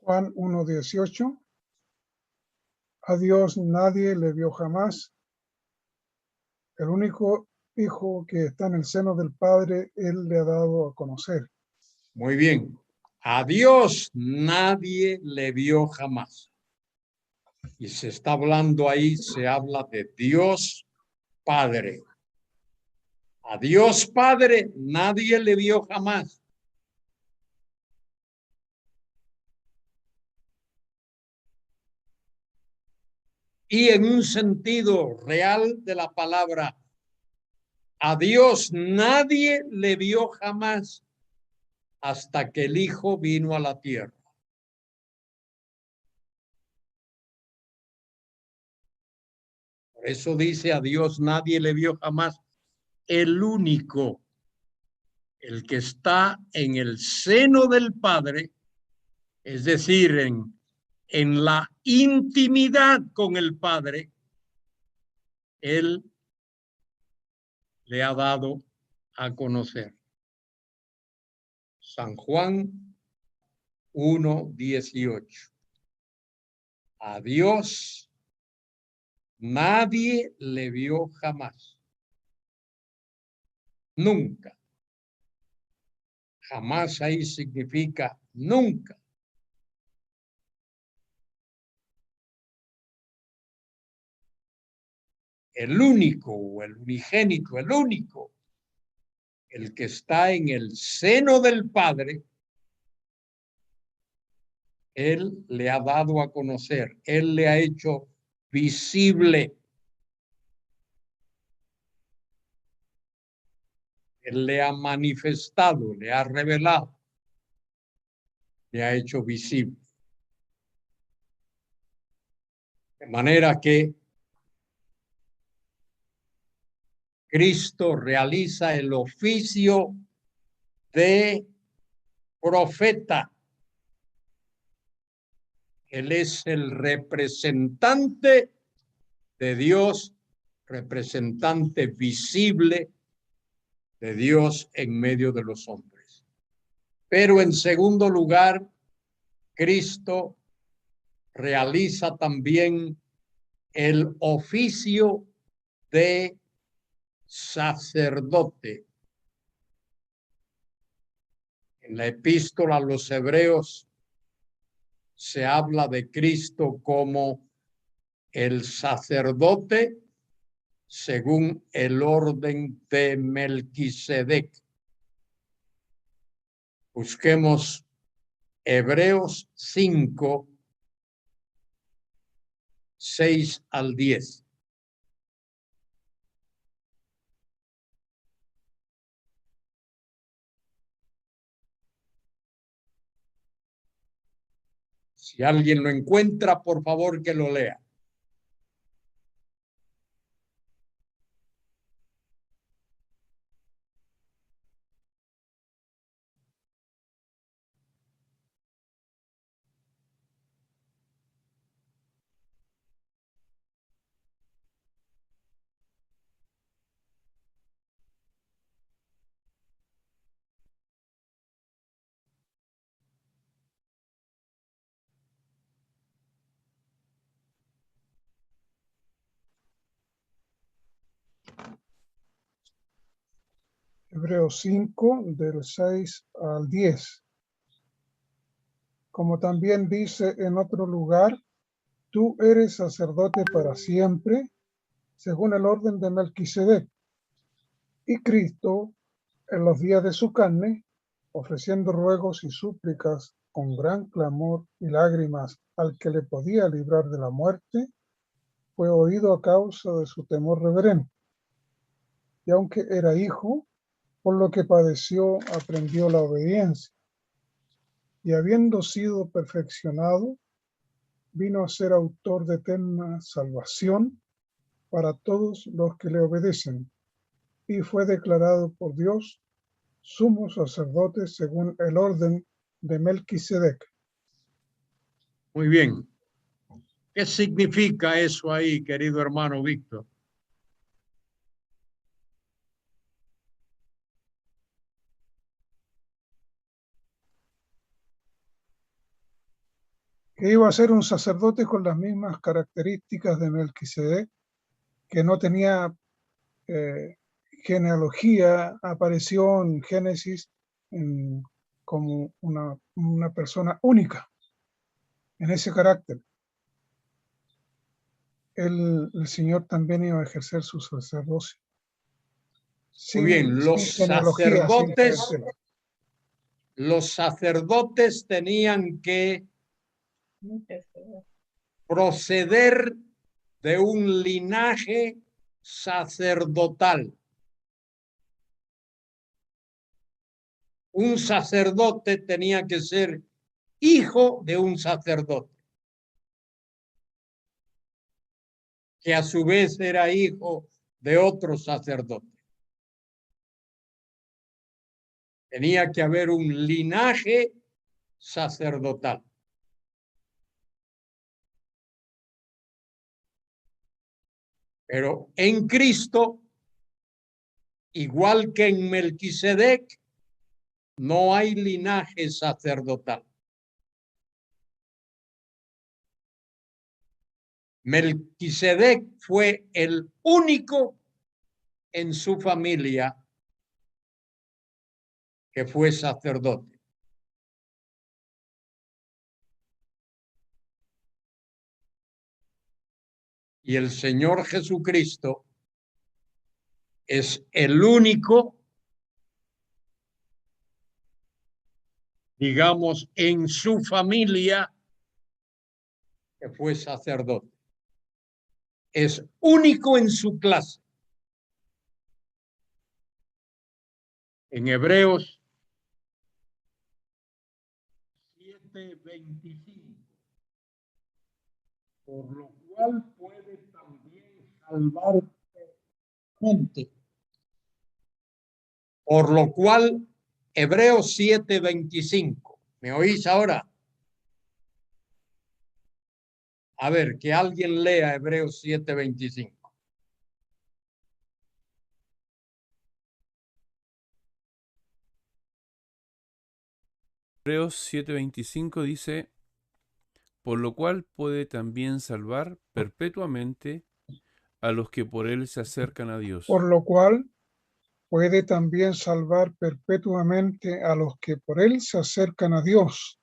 Juan 1:18. A Dios nadie le vio jamás. El único Hijo que está en el seno del Padre, Él le ha dado a conocer. Muy bien. A Dios nadie le vio jamás. Y se está hablando ahí, se habla de Dios Padre. A Dios Padre nadie le vio jamás. Y en un sentido real de la palabra, a Dios nadie le vio jamás hasta que el Hijo vino a la tierra. Por eso dice, a Dios nadie le vio jamás. El único, el que está en el seno del Padre, es decir, en la intimidad con el Padre, Él le ha dado a conocer. San Juan 1:18. A Dios nadie le vio jamás. Nunca. Jamás ahí significa nunca. El único o el unigénito, el único, el que está en el seno del Padre, Él le ha dado a conocer, Él le ha hecho visible. Él le ha manifestado, le ha revelado, le ha hecho visible. De manera que Cristo realiza el oficio de profeta. Él es el representante de Dios, representante visible de Dios en medio de los hombres. Pero en segundo lugar, Cristo realiza también el oficio de sacerdote. En la epístola a los Hebreos se habla de Cristo como el sacerdote según el orden de Melquisedec. Busquemos Hebreos 5, 6 al 10. Si alguien lo encuentra, por favor que lo lea. Hebreos 5, del 6 al 10. Como también dice en otro lugar, tú eres sacerdote para siempre, según el orden de Melquisedec. Y Cristo, en los días de su carne, ofreciendo ruegos y súplicas con gran clamor y lágrimas al que le podía librar de la muerte, fue oído a causa de su temor reverente. Y aunque era hijo, por lo que padeció, aprendió la obediencia. Y habiendo sido perfeccionado, vino a ser autor de eterna salvación para todos los que le obedecen, y fue declarado por Dios sumo sacerdote según el orden de Melquisedec. Muy bien. ¿Qué significa eso ahí, querido hermano Víctor? Que iba a ser un sacerdote con las mismas características de Melquisedec, que no tenía genealogía, apareció en Génesis como una persona única en ese carácter. El Señor también iba a ejercer su sacerdocio. Muy bien, los sacerdotes tenían que proceder de un linaje sacerdotal. Un sacerdote tenía que ser hijo de un sacerdote, que a su vez era hijo de otro sacerdote. Tenía que haber un linaje sacerdotal. Pero en Cristo, igual que en Melquisedec, no hay linaje sacerdotal. Melquisedec fue el único en su familia que fue sacerdote. Y el Señor Jesucristo es el único, digamos, en su familia que fue sacerdote. Es único en su clase. En Hebreos 7:25, por lo cual puede también salvar gente. Por lo cual, Hebreos 7:25. ¿Me oís ahora? A ver, que alguien lea Hebreos 7:25. Hebreos 7:25 dice, por lo cual puede también salvar perpetuamente a los que por él se acercan a Dios. Por lo cual puede también salvar perpetuamente a los que por él se acercan a Dios,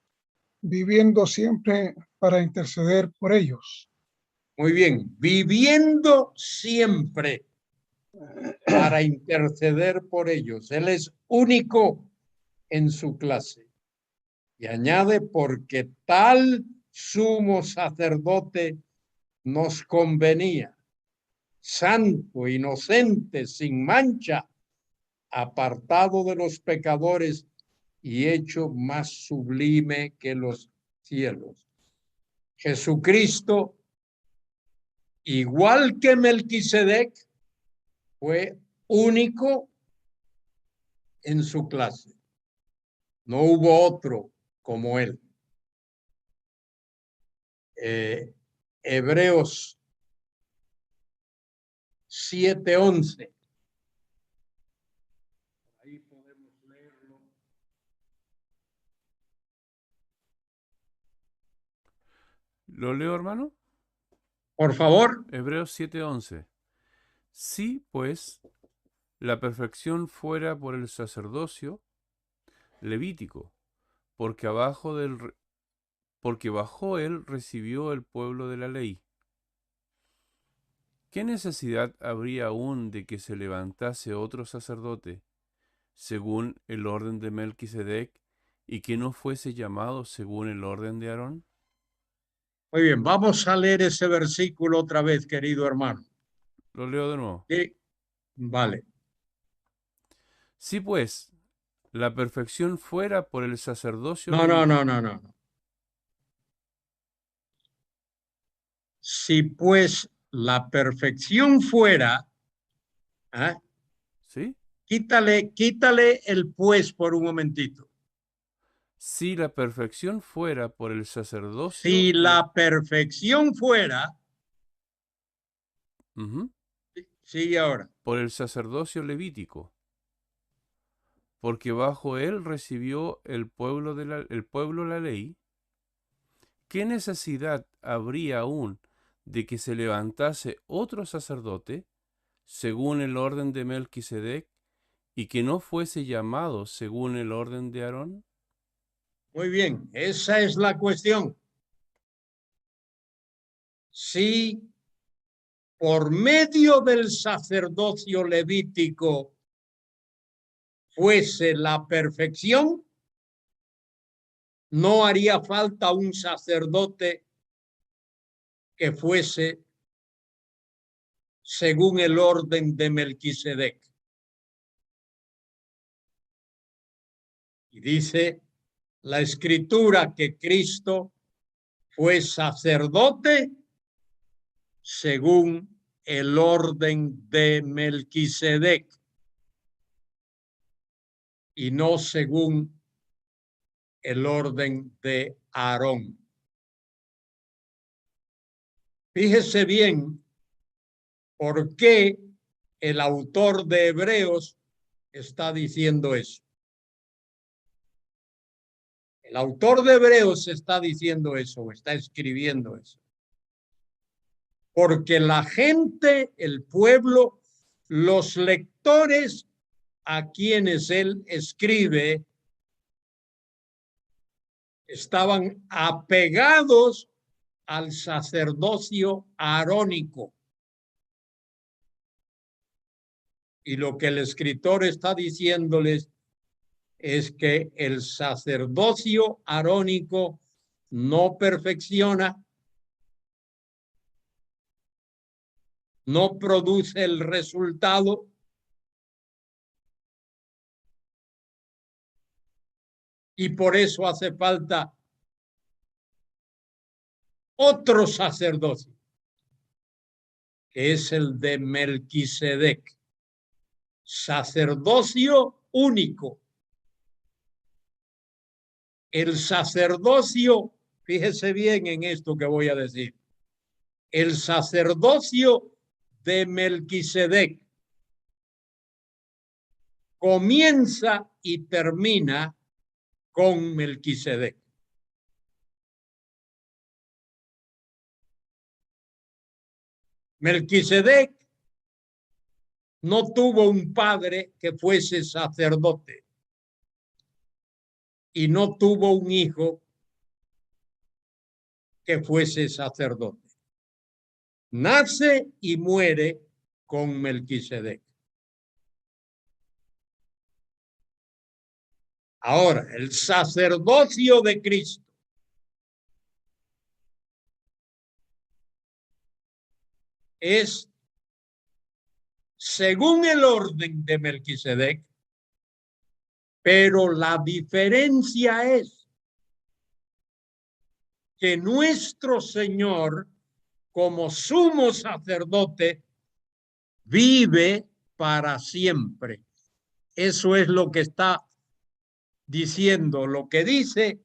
viviendo siempre para interceder por ellos. Muy bien, viviendo siempre para interceder por ellos. Él es único en su clase. Y añade, porque tal sumo sacerdote nos convenía, santo, inocente, sin mancha, apartado de los pecadores y hecho más sublime que los cielos. Jesucristo, igual que Melquisedec, fue único en su clase. No hubo otro como él. Hebreos 7:11. Ahí podemos leerlo. ¿Lo leo, hermano? Por favor. Hebreos 7:11. Sí, pues, la perfección fuera por el sacerdocio levítico, porque bajo él recibió el pueblo de la ley. ¿Qué necesidad habría aún de que se levantase otro sacerdote, según el orden de Melquisedec, y que no fuese llamado según el orden de Aarón? Muy bien, vamos a leer ese versículo otra vez, querido hermano. Lo leo de nuevo. Sí, vale. Si pues la perfección fuera por el sacerdocio No. Si pues la perfección fuera, ¿ah? ¿Sí? Quítale el pues por un momentito. Si la perfección fuera por el sacerdocio Si la perfección fuera, sigue ahora. por el sacerdocio levítico, porque bajo él recibió el pueblo la ley, ¿qué necesidad habría aún de que se levantase otro sacerdote, según el orden de Melquisedec, y que no fuese llamado según el orden de Aarón? Muy bien, esa es la cuestión. Si por medio del sacerdocio levítico fuese la perfección, no haría falta un sacerdote que fuese según el orden de Melquisedec. Y dice la escritura que Cristo fue sacerdote según el orden de Melquisedec y no según el orden de Aarón. Fíjese bien por qué el autor de Hebreos está diciendo eso. El autor de Hebreos está diciendo eso, está escribiendo eso. Porque la gente, el pueblo, los lectores a quienes él escribe estaban apegados al sacerdocio arónico. Y lo que el escritor está diciéndoles es que el sacerdocio arónico no perfecciona, no produce el resultado y por eso hace falta otro sacerdocio, que es el de Melquisedec, sacerdocio único. El sacerdocio, fíjese bien en esto que voy a decir, el sacerdocio de Melquisedec comienza y termina con Melquisedec. Melquisedec no tuvo un padre que fuese sacerdote y no tuvo un hijo que fuese sacerdote. Nace y muere con Melquisedec. Ahora, el sacerdocio de Cristo es según el orden de Melquisedec, pero la diferencia es que nuestro Señor, como sumo sacerdote, vive para siempre. Eso es lo que está diciendo, lo que dice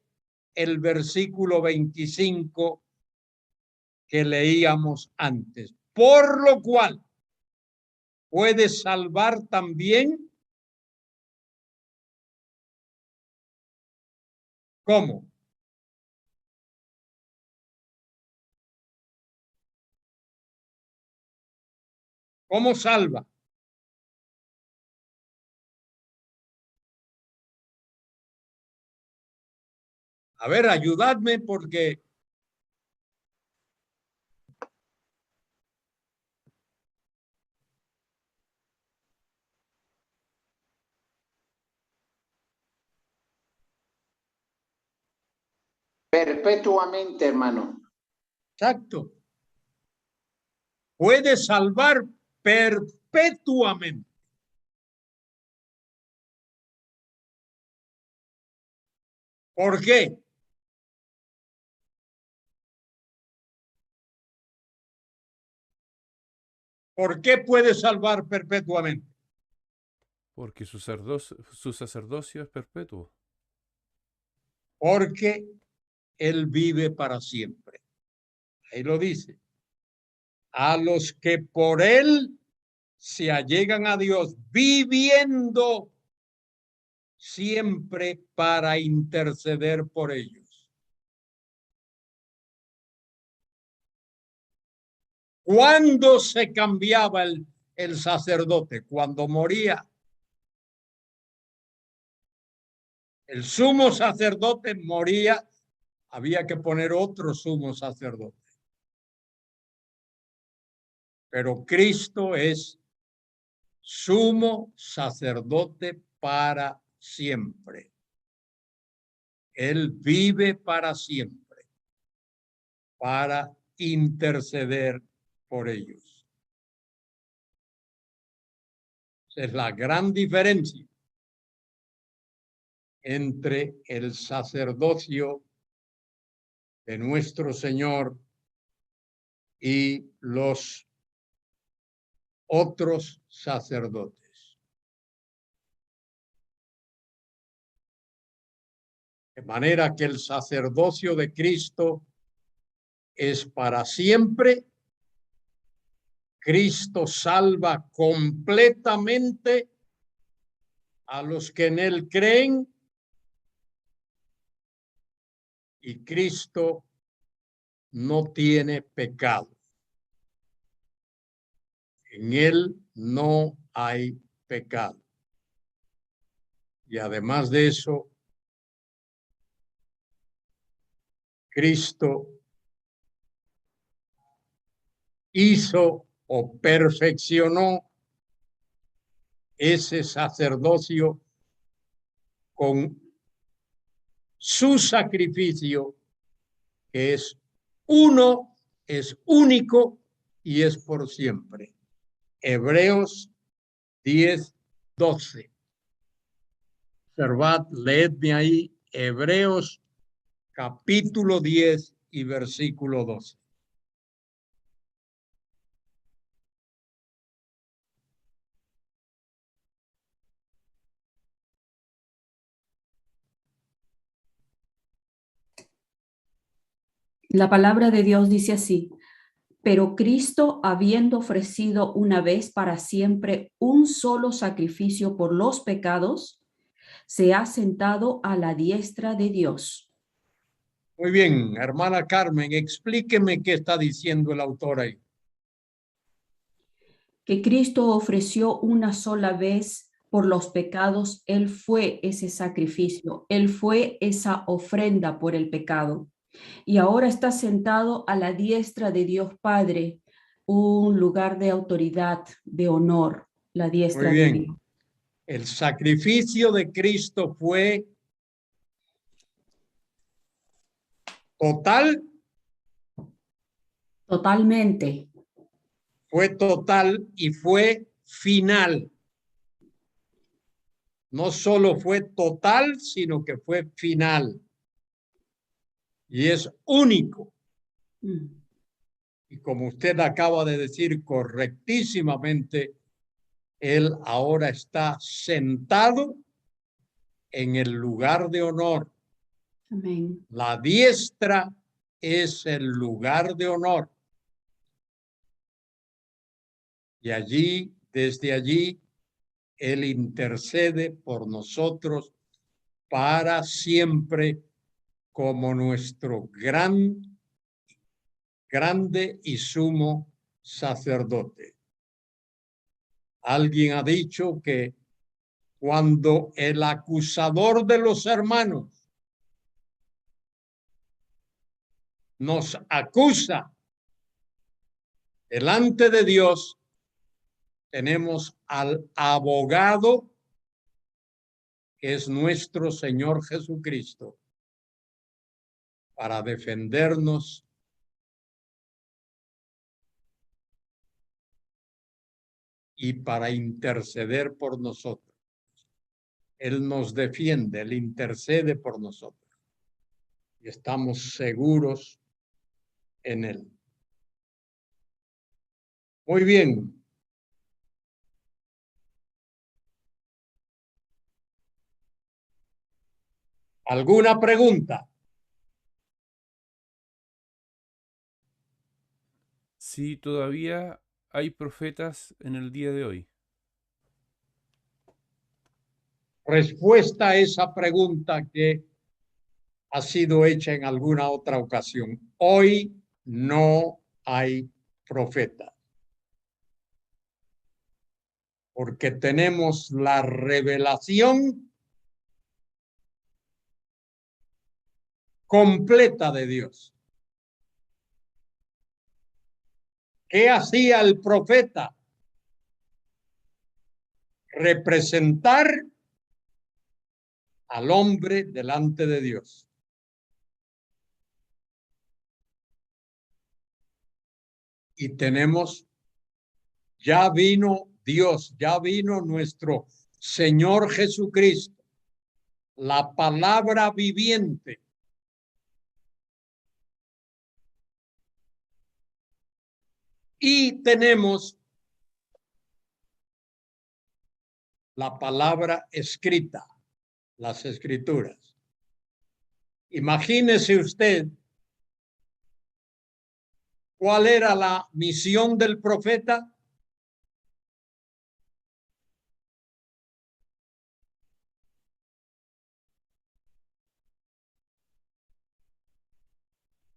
el versículo 25 que leíamos antes. Por lo cual puede salvar también. ¿Cómo? ¿Cómo salva? A ver, ayudadme porque Perpetuamente, hermano. exacto. Puede salvar perpetuamente. ¿Por qué? ¿Por qué puede salvar perpetuamente? Porque su sacerdocio es perpetuo. Porque Él vive para siempre. Ahí lo dice. A los que por Él se allegan a Dios, viviendo siempre para interceder por ellos. ¿Cuándo se cambiaba el sacerdote? Cuando moría. El sumo sacerdote moría, había que poner otro sumo sacerdote. Pero Cristo es sumo sacerdote para siempre. Él vive para siempre, para interceder por ellos. Esa es la gran diferencia entre el sacerdocio de nuestro Señor y los otros sacerdotes. De manera que el sacerdocio de Cristo es para siempre. Cristo salva completamente a los que en Él creen y Cristo no tiene pecado. En Él no hay pecado. Y además de eso, Cristo hizo o perfeccionó ese sacerdocio con su sacrificio, que es uno, es único y es por siempre. Hebreos 10:12. Observad, leedme ahí Hebreos capítulo 10 y versículo 12. La palabra de Dios dice así: pero Cristo, habiendo ofrecido una vez para siempre un solo sacrificio por los pecados, se ha sentado a la diestra de Dios. Muy bien, hermana Carmen, explíqueme qué está diciendo el autor ahí. Que Cristo ofreció una sola vez por los pecados. Él fue ese sacrificio, Él fue esa ofrenda por el pecado. Y ahora está sentado a la diestra de Dios Padre, un lugar de autoridad, de honor, la diestra Muy de bien. Dios. El sacrificio de Cristo fue total. Totalmente. Fue total y fue final. No solo fue total, sino que fue final. Y es único. Y como usted acaba de decir correctísimamente, Él ahora está sentado en el lugar de honor. Amén. La diestra es el lugar de honor. Y allí, desde allí, Él intercede por nosotros para siempre como nuestro grande y sumo sacerdote. Alguien ha dicho que cuando el acusador de los hermanos nos acusa delante de Dios, tenemos al abogado, que es nuestro Señor Jesucristo, para defendernos y para interceder por nosotros. Él nos defiende, Él intercede por nosotros. Y estamos seguros en Él. Muy bien. ¿Alguna pregunta? Si todavía hay profetas en el día de hoy. Respuesta a esa pregunta que ha sido hecha en alguna otra ocasión. Hoy no hay profeta. Porque tenemos la revelación completa de Dios. ¿Qué hacía el profeta? Representar al hombre delante de Dios. Y tenemos, ya vino Dios, ya vino nuestro Señor Jesucristo, la palabra viviente. Y tenemos la palabra escrita, las escrituras. Imagínese usted cuál era la misión del profeta.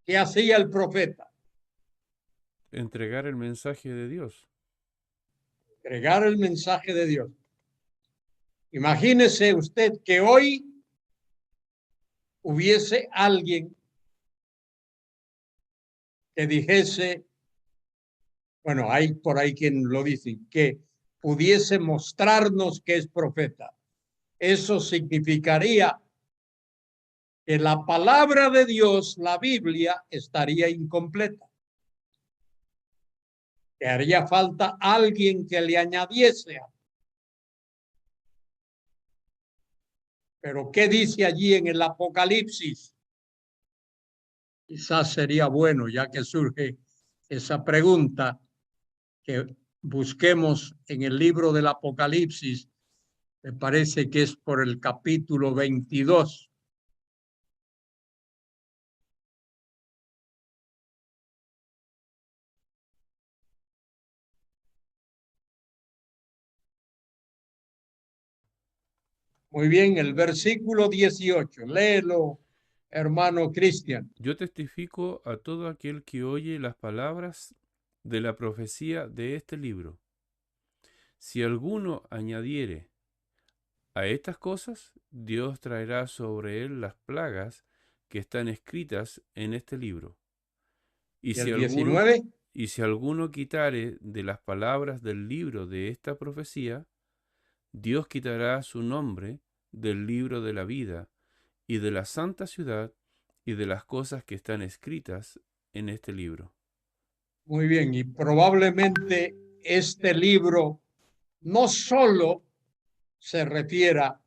¿Qué hacía el profeta? Entregar el mensaje de Dios. Entregar el mensaje de Dios. Imagínese usted que hoy hubiese alguien que dijese, bueno, hay por ahí quien lo dice, que pudiese mostrarnos que es profeta. Eso significaría que la palabra de Dios, la Biblia, estaría incompleta. Que haría falta alguien que le añadiese. Pero ¿qué dice allí en el Apocalipsis? Quizás sería bueno, ya que surge esa pregunta, que busquemos en el libro del Apocalipsis. Me parece que es por el capítulo 22. Muy bien, el versículo 18. Léelo, hermano Cristian. Yo testifico a todo aquel que oye las palabras de la profecía de este libro. Si alguno añadiere a estas cosas, Dios traerá sobre él las plagas que están escritas en este libro. ¿Y el 19? Y si alguno quitare de las palabras del libro de esta profecía, Dios quitará su nombre del libro de la vida y de la santa ciudad y de las cosas que están escritas en este libro. Muy bien, y probablemente este libro no solo se refiera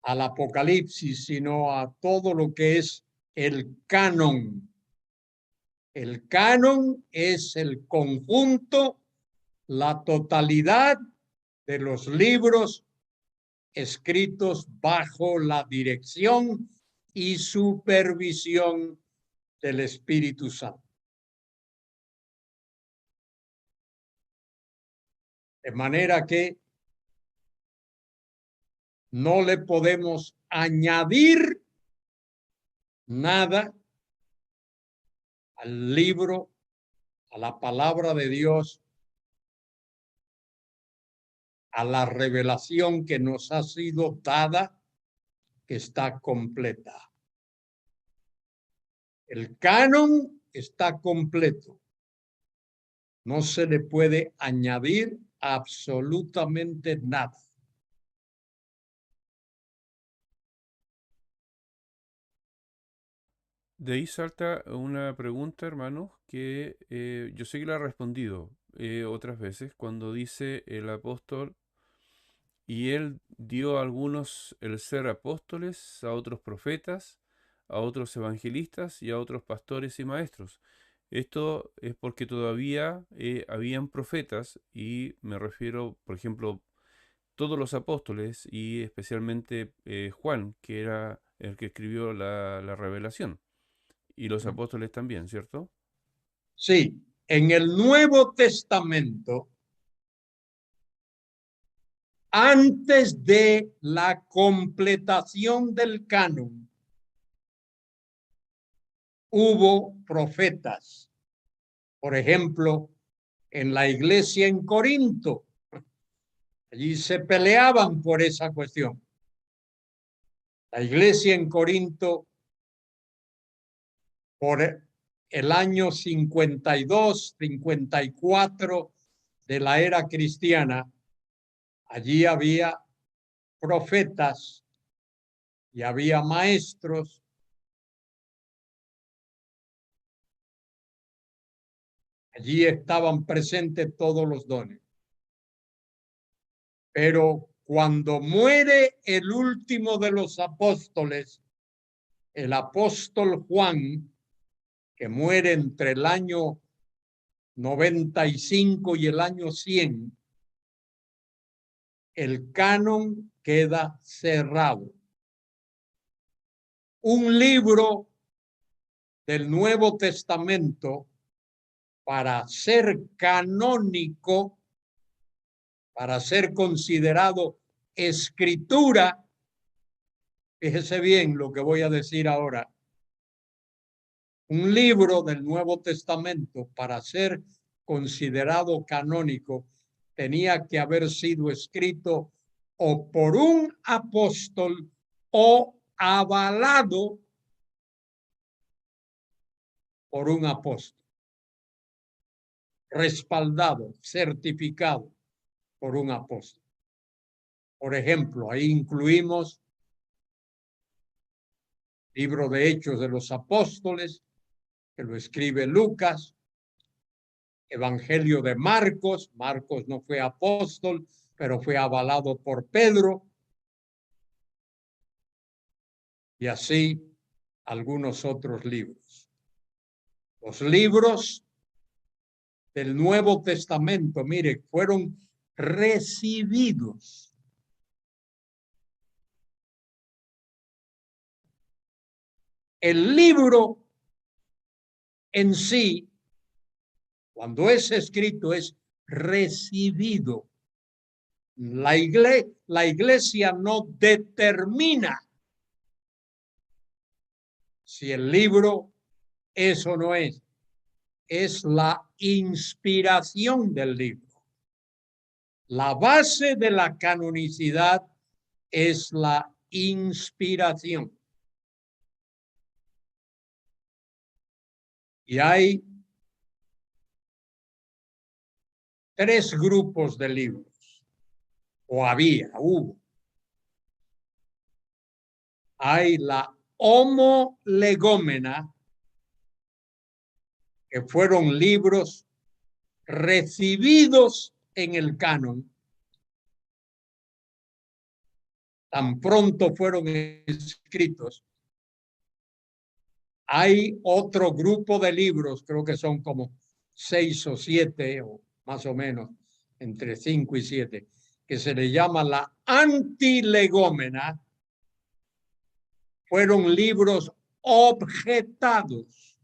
al Apocalipsis, sino a todo lo que es el canon. El canon es el conjunto, la totalidad de los libros escritos bajo la dirección y supervisión del Espíritu Santo. De manera que no le podemos añadir nada al libro, a la palabra de Dios, a la revelación que nos ha sido dada, que está completa. El canon está completo. No se le puede añadir absolutamente nada. De ahí salta una pregunta, hermano, que yo sé que la ha respondido otras veces, cuando dice el apóstol, y él dio a algunos el ser apóstoles, a otros profetas, a otros evangelistas y a otros pastores y maestros. Esto es porque todavía habían profetas, y me refiero, por ejemplo, todos los apóstoles y especialmente Juan, que era el que escribió la revelación. Y los apóstoles también, ¿cierto? Sí, en el Nuevo Testamento, antes de la completación del canon, hubo profetas. Por ejemplo, en la iglesia en Corinto, allí se peleaban por esa cuestión. La iglesia en Corinto, por el año 52, 54 de la era cristiana, allí había profetas y había maestros. Allí estaban presentes todos los dones. Pero cuando muere el último de los apóstoles, el apóstol Juan, que muere entre el año 95 y el año 100, el canon queda cerrado. Un libro del Nuevo Testamento, para ser canónico, para ser considerado escritura, fíjese bien lo que voy a decir ahora, un libro del Nuevo Testamento, para ser considerado canónico, tenía que haber sido escrito o por un apóstol o avalado por un apóstol, respaldado, certificado por un apóstol. Por ejemplo, ahí incluimos libro de Hechos de los Apóstoles, que lo escribe Lucas, Evangelio de Marcos. Marcos no fue apóstol, pero fue avalado por Pedro. Y así algunos otros libros. Los libros del Nuevo Testamento, mire, fueron recibidos. El libro en sí, cuando es escrito, es recibido. La iglesia no determina si el libro es o no es. Es la inspiración del libro. La base de la canonicidad es la inspiración. Y hay 3 grupos de libros, o hubo. Hay la homolegómena, que fueron libros recibidos en el canon, tan pronto fueron escritos. Hay otro grupo de libros, creo que son como 6 o 7, o más o menos, entre 5 y 7, que se le llama la antilegómena. Fueron libros objetados,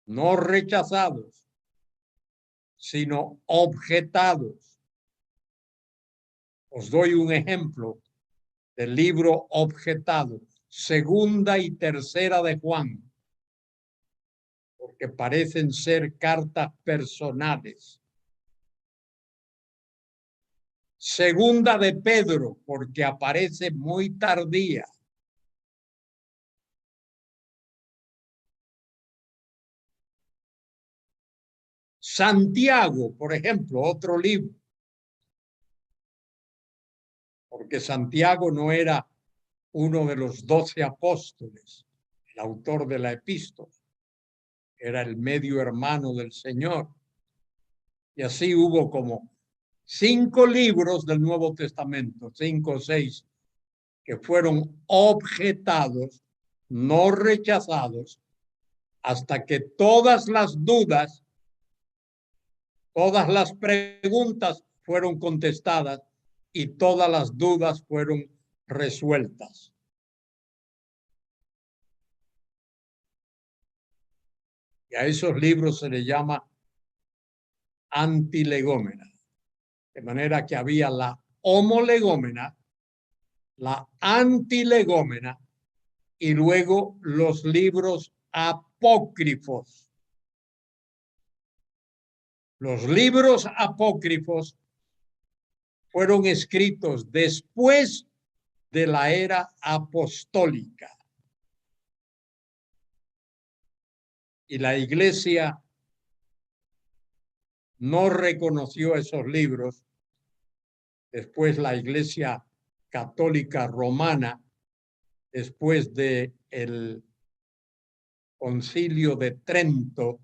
no rechazados, sino objetados. Os doy un ejemplo del libro objetado, Segunda y Tercera de Juan, porque parecen ser cartas personales. Segunda de Pedro, porque aparece muy tardía. Santiago, por ejemplo, otro libro. Porque Santiago no era uno de los 12 apóstoles, el autor de la epístola. Era el medio hermano del Señor. Y así hubo como 5 libros del Nuevo Testamento, 5 o 6, que fueron objetados, no rechazados, hasta que todas las dudas, todas las preguntas fueron contestadas y todas las dudas fueron resueltas. Y a esos libros se les llama antilegómena. De manera que había la homolegómena, la antilegómena y luego los libros apócrifos. Los libros apócrifos fueron escritos después de la era apostólica. Y la iglesia no reconoció esos libros. Después la iglesia católica romana, después de el Concilio de Trento,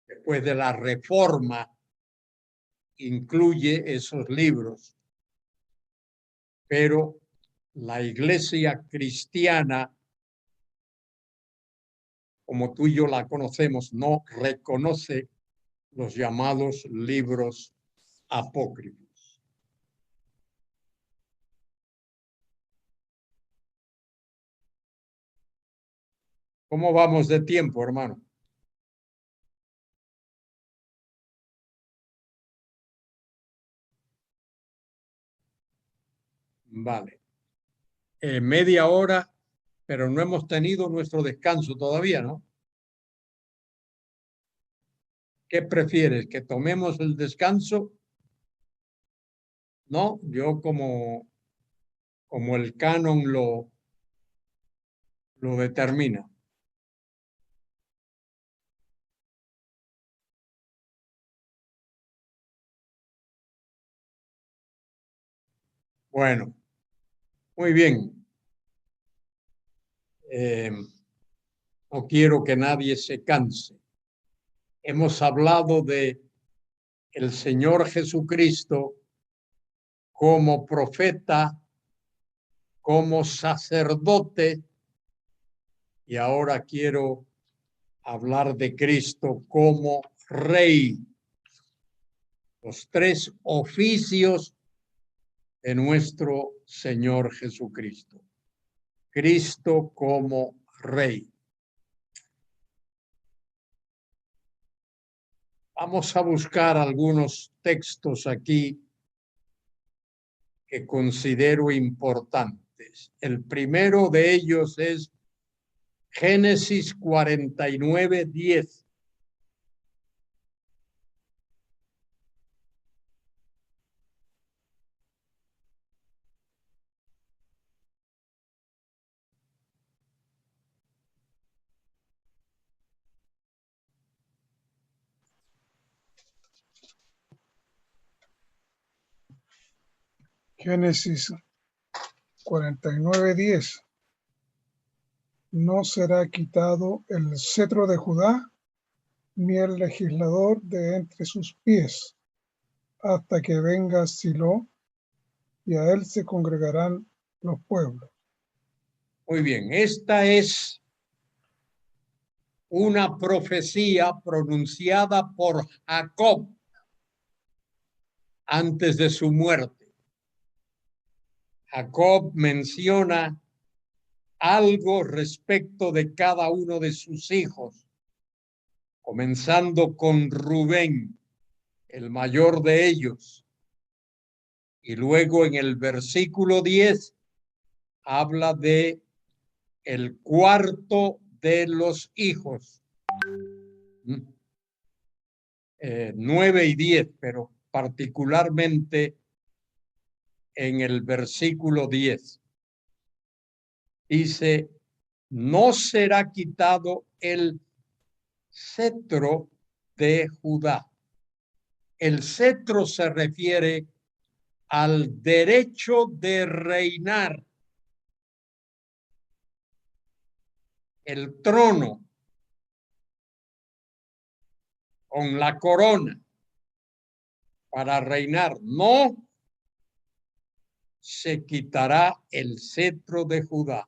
después de la Reforma, incluye esos libros. Pero la iglesia cristiana, como tú y yo la conocemos, no reconoce los llamados libros apócrifos. ¿Cómo vamos de tiempo, hermano? Vale. Media hora, pero no hemos tenido nuestro descanso todavía, ¿no? ¿Qué prefieres? ¿Que tomemos el descanso? No, yo como el canon lo determina. Bueno, muy bien. No quiero que nadie se canse. Hemos hablado de el Señor Jesucristo como profeta, como sacerdote, y ahora quiero hablar de Cristo como Rey. Los 3 oficios de nuestro Señor Jesucristo. Cristo como Rey. Vamos a buscar algunos textos aquí que considero importantes. El primero de ellos es Génesis 49:10. Génesis 49:10. No será quitado el cetro de Judá, ni el legislador de entre sus pies, hasta que venga Silo, y a él se congregarán los pueblos. Muy bien, esta es una profecía pronunciada por Jacob antes de su muerte. Jacob menciona algo respecto de cada uno de sus hijos, comenzando con Rubén, el mayor de ellos. Y luego en el versículo 10 habla de el cuarto de los hijos. 9 y 10, pero particularmente en el versículo 10. Dice, no será quitado el cetro de Judá. El cetro se refiere al derecho de reinar. El trono con la corona para reinar. No se quitará el cetro de Judá,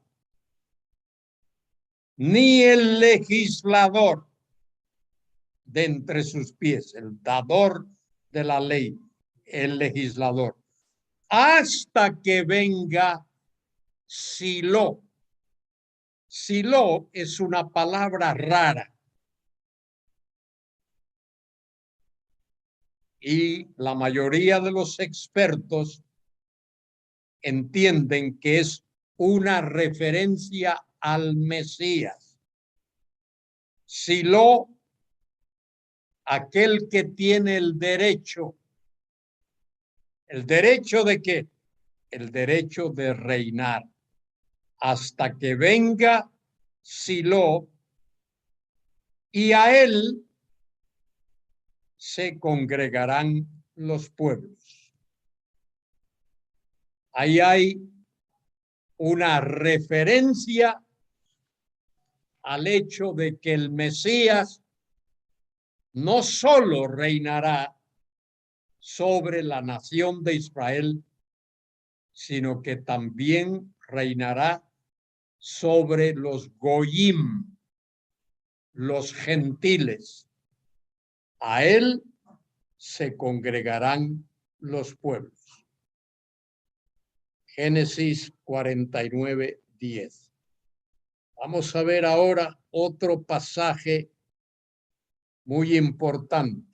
ni el legislador de entre sus pies, el dador de la ley, el legislador, hasta que venga Silo. Silo es una palabra rara y la mayoría de los expertos entienden que es una referencia al Mesías. Silo, aquel que tiene el derecho. ¿El derecho de qué? El derecho de reinar. Hasta que venga Silo, y a él se congregarán los pueblos. Ahí hay una referencia al hecho de que el Mesías no solo reinará sobre la nación de Israel, sino que también reinará sobre los goyim, los gentiles. A él se congregarán los pueblos. Génesis 49:10. Vamos a ver ahora otro pasaje muy importante.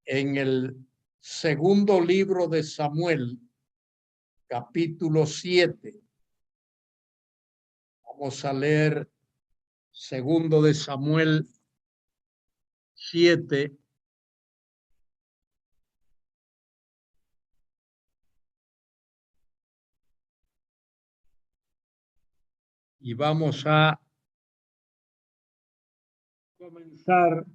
En el segundo libro de Samuel, capítulo 7. Vamos a leer segundo de Samuel 7. Y vamos a comenzar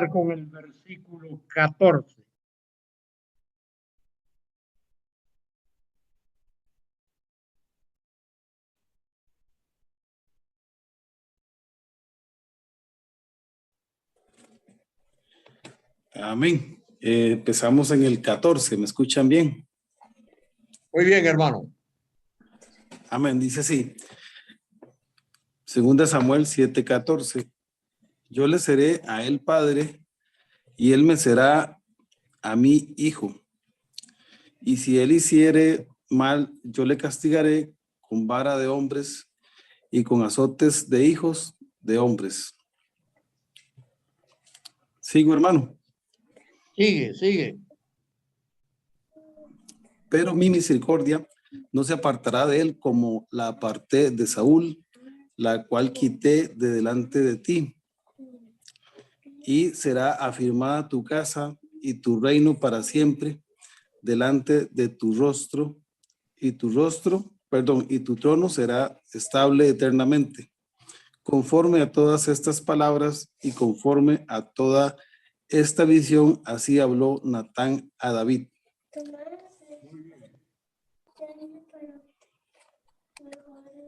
con el versículo 14. Amén. Empezamos en el 14. ¿Me escuchan bien? Muy bien, hermano. Amén. Dice así. Segunda Samuel 7:14. Yo le seré a él padre y él me será a mí hijo. Y si él hiciere mal, yo le castigaré con vara de hombres y con azotes de hijos de hombres. ¿Sigo, hermano? Sigue. Pero mi misericordia no se apartará de él como la aparté de Saúl, la cual quité de delante de ti. Y será afirmada tu casa y tu reino para siempre delante de tu rostro, y tu trono será estable eternamente. Conforme a todas estas palabras y conforme a toda esta visión, así habló Natán a David.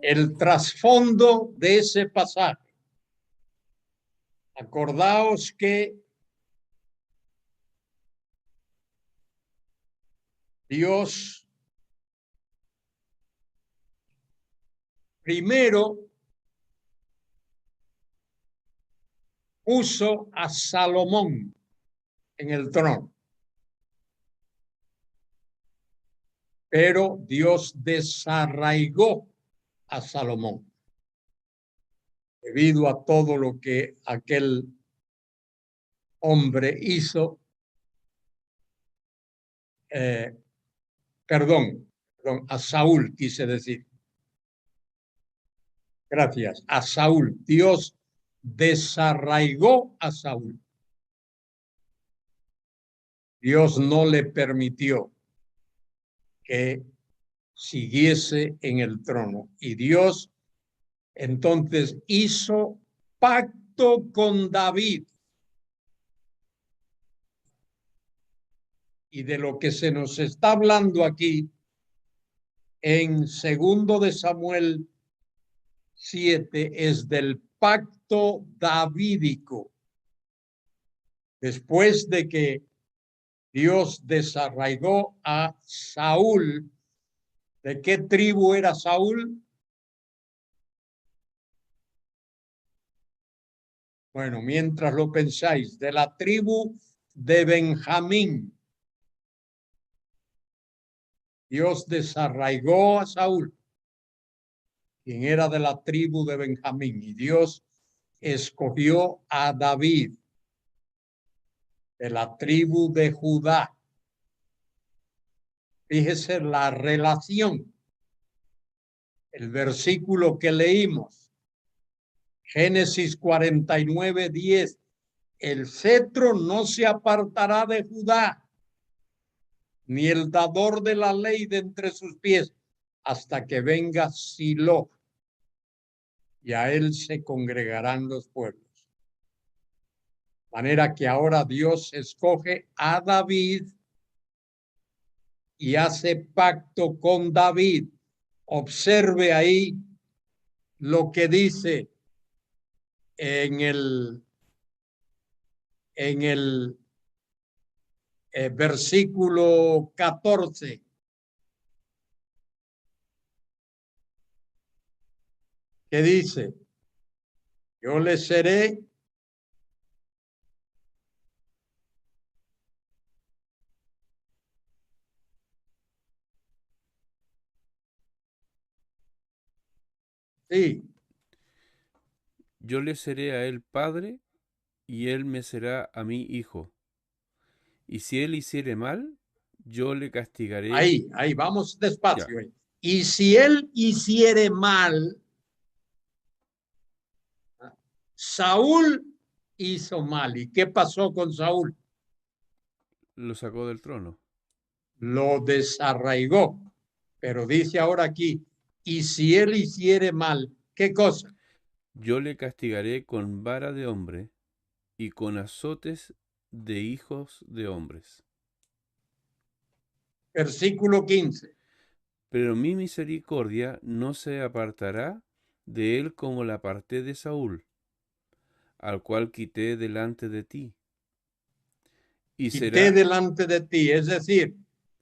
El trasfondo de ese pasaje. Acordaos que Dios primero puso a Salomón en el trono, pero Dios desarraigó a Salomón debido a todo lo que aquel hombre hizo. A Saúl quise decir. Gracias. A Saúl. Dios desarraigó a Saúl. Dios no le permitió que siguiese en el trono. Y Dios entonces hizo pacto con David. Y de lo que se nos está hablando aquí en 2 de Samuel 7 es del pacto davídico. Después de que Dios desarraigó a Saúl, ¿de qué tribu era Saúl? Bueno, mientras lo pensáis, de la tribu de Benjamín. Dios desarraigó a Saúl, quien era de la tribu de Benjamín, y Dios escogió a David, de la tribu de Judá. Fíjese la relación. El versículo que leímos, Génesis 49:10, el cetro no se apartará de Judá, ni el dador de la ley de entre sus pies, hasta que venga Silo, y a él se congregarán los pueblos. De manera que ahora Dios escoge a David y hace pacto con David. Observe ahí lo que dice en el versículo 14. Que dice: yo le seré Yo le seré a él padre, y él me será a mí hijo. Y si él hiciere mal, yo le castigaré. Ahí, vamos despacio. Y si él hiciere mal, Saúl hizo mal. ¿Y qué pasó con Saúl? Lo sacó del trono. Lo desarraigó. Pero dice ahora aquí, y si él hiciere mal, ¿qué cosa? Yo le castigaré con vara de hombre y con azotes de hijos de hombres. Versículo 15. Pero mi misericordia no se apartará de él como la aparté de Saúl, al cual quité delante de ti. Y quité delante de ti, es decir,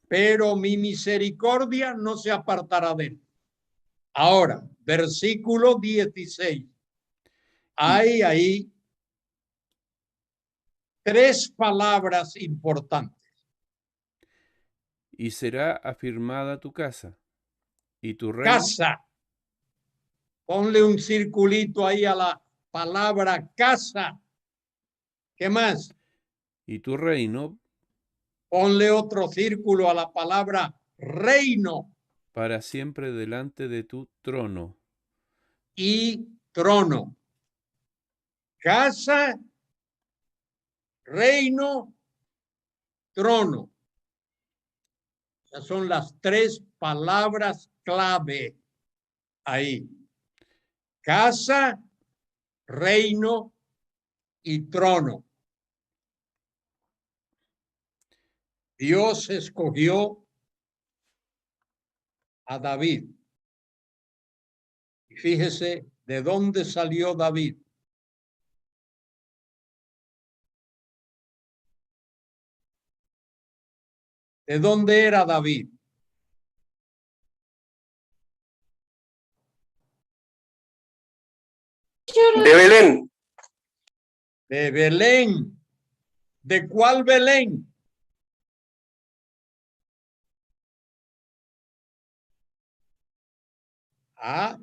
pero mi misericordia no se apartará de él. Ahora, versículo 16. Hay ahí tres palabras importantes. Y será afirmada tu casa y tu reino. Casa. Ponle un circulito ahí a la palabra casa. ¿Qué más? Y tu reino. Ponle otro círculo a la palabra reino. Para siempre delante de tu trono. Y trono. Casa, reino, trono. Esas son las tres palabras clave ahí. Casa, reino y trono. Dios escogió a David. Y fíjese de dónde salió David. ¿De dónde era David? De Belén. De Belén. ¿De cuál Belén?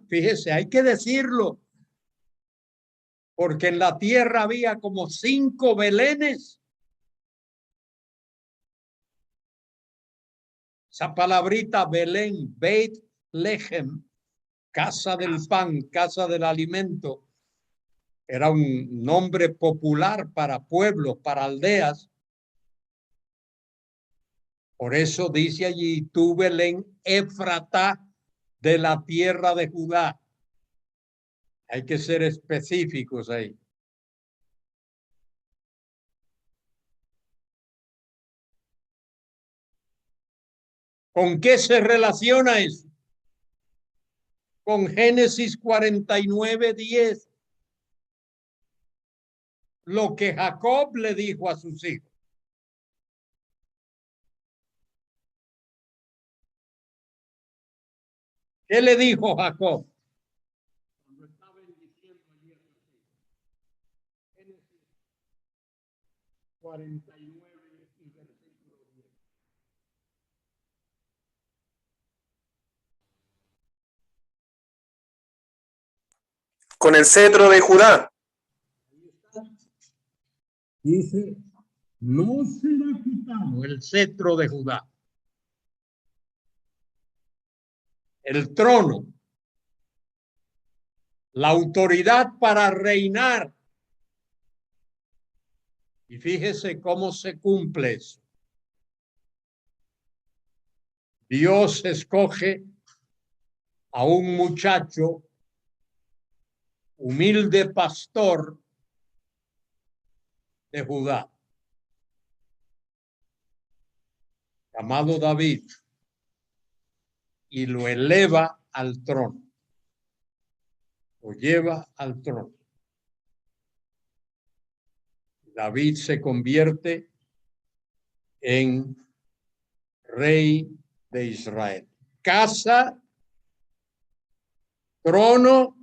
Fíjese, hay que decirlo. Porque en la tierra había como 5 Belenes. Esa palabrita Belén, Beit Lehem, casa del pan, casa del alimento, era un nombre popular para pueblos, para aldeas. Por eso dice allí, tú Belén Éfrata de la tierra de Judá. Hay que ser específicos ahí. ¿Con qué se relaciona eso? Con Génesis 49:10. Lo que Jacob le dijo a sus hijos. ¿Qué le dijo Jacob? Cuando está bendiciendo ayer. Génesis 49 y versículo 10. Con el cetro de Judá. Dice, no será quitado el cetro de Judá. El trono, la autoridad para reinar. Y fíjese cómo se cumple eso. Dios escoge a un muchacho humilde pastor de Judá, llamado David, y lo eleva al trono, lo lleva al trono. David se convierte en rey de Israel. Casa, trono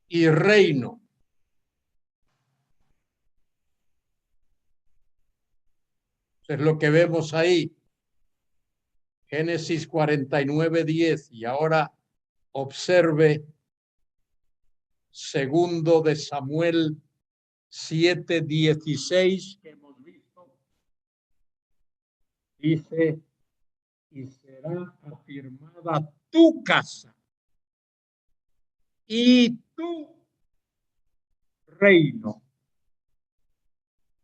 y reino. Eso es lo que vemos ahí. Génesis 49:10. Y ahora observe segundo de Samuel 7:16 que hemos visto. Dice, y será afirmada tu casa y tu reino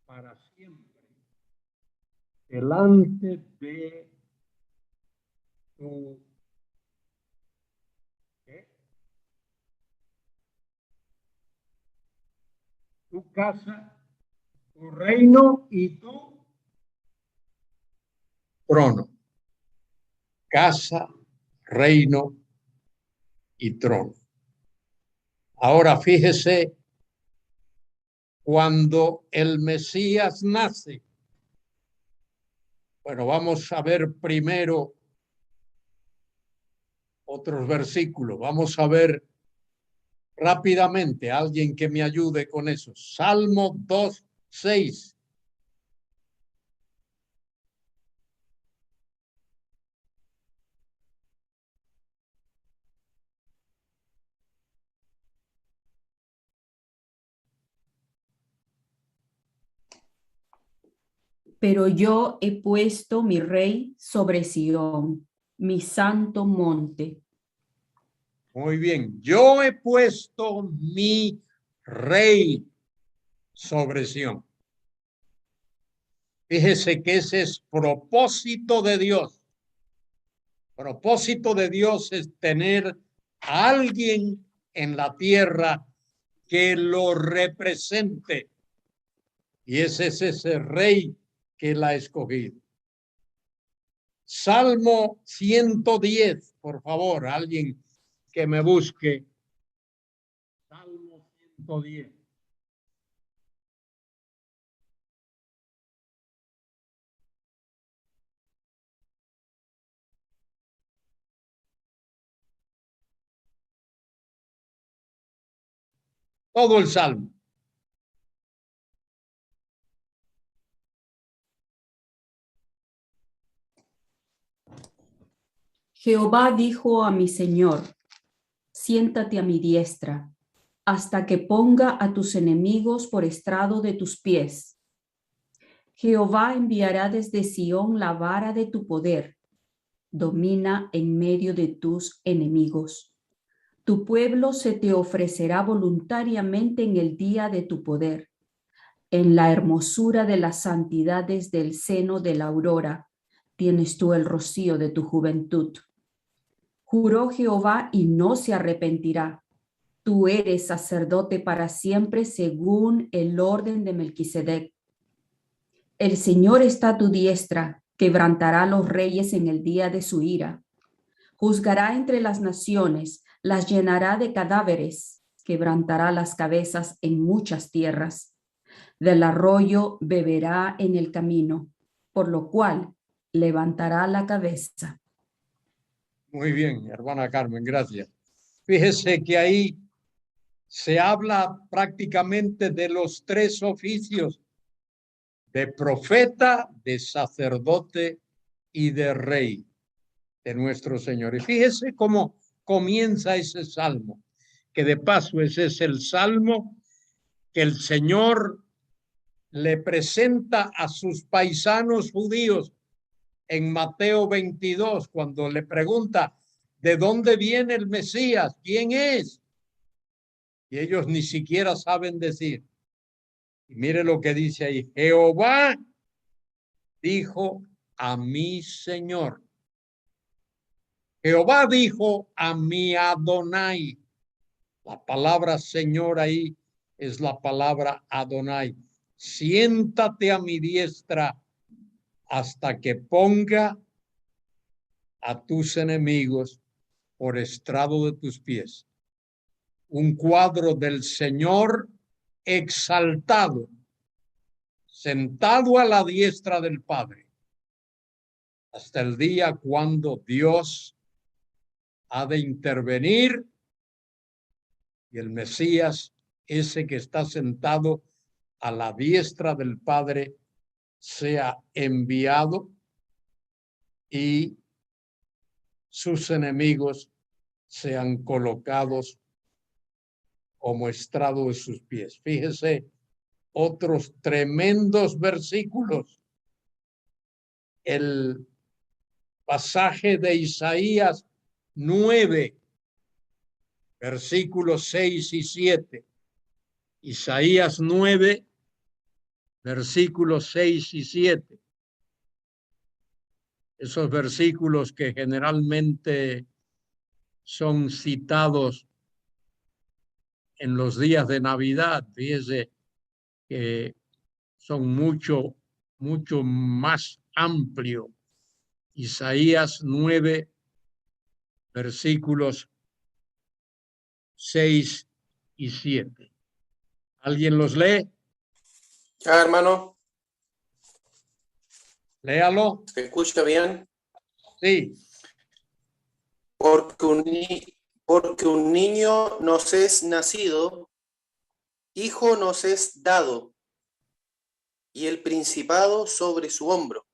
para siempre delante de tu casa, tu reino y tu trono. Casa, reino y trono. Ahora fíjese, cuando el Mesías nace, bueno, vamos a ver primero otros versículos. Vamos a ver rápidamente, alguien que me ayude con eso. Salmo 2:6. Pero yo he puesto mi rey sobre Sión, mi santo monte. Muy bien, yo he puesto mi rey sobre Sión. Fíjese que ese es propósito de Dios. Propósito de Dios es tener a alguien en la tierra que lo represente. Y ese es ese rey que la ha escogido. Salmo 110, por favor, alguien que me busque. Salmo 110. Todo el salmo. Jehová dijo a mi Señor, siéntate a mi diestra, hasta que ponga a tus enemigos por estrado de tus pies. Jehová enviará desde Sión la vara de tu poder. Domina en medio de tus enemigos. Tu pueblo se te ofrecerá voluntariamente en el día de tu poder. En la hermosura de las santidades del seno de la aurora tienes tú el rocío de tu juventud. Juró Jehová y no se arrepentirá. Tú eres sacerdote para siempre según el orden de Melquisedec. El Señor está a tu diestra, quebrantará a los reyes en el día de su ira. Juzgará entre las naciones, las llenará de cadáveres, quebrantará las cabezas en muchas tierras. Del arroyo beberá en el camino, por lo cual levantará la cabeza. Muy bien, hermana Carmen, gracias. Fíjese que ahí se habla prácticamente de los tres oficios, de profeta, de sacerdote y de rey de nuestro Señor. Y fíjese cómo comienza ese salmo, que de paso ese es el salmo que el Señor le presenta a sus paisanos judíos en Mateo 22, cuando le pregunta, ¿de dónde viene el Mesías? ¿Quién es? Y ellos ni siquiera saben decir. Y mire lo que dice ahí, Jehová dijo a mi Señor. Jehová dijo a mi Adonai. La palabra Señor ahí es la palabra Adonai. Siéntate a mi diestra hasta que ponga a tus enemigos por estrado de tus pies. Un cuadro del Señor exaltado, sentado a la diestra del Padre, hasta el día cuando Dios ha de intervenir y el Mesías, ese que está sentado a la diestra del Padre, sea enviado y sus enemigos sean colocados como estrado de sus pies. Fíjese, otros tremendos versículos. El pasaje de Isaías 9, versículos 6 y 7. Isaías 9, versículos 6 y 7. Esos versículos que generalmente son citados en los días de Navidad, fíjese que son mucho más amplio. Isaías 9, versículos 6 y 7. ¿Alguien los lee? Ya, hermano. Léalo. ¿Se escucha bien? Sí. Porque un niño nos es nacido, hijo nos es dado, y el principado sobre su hombro.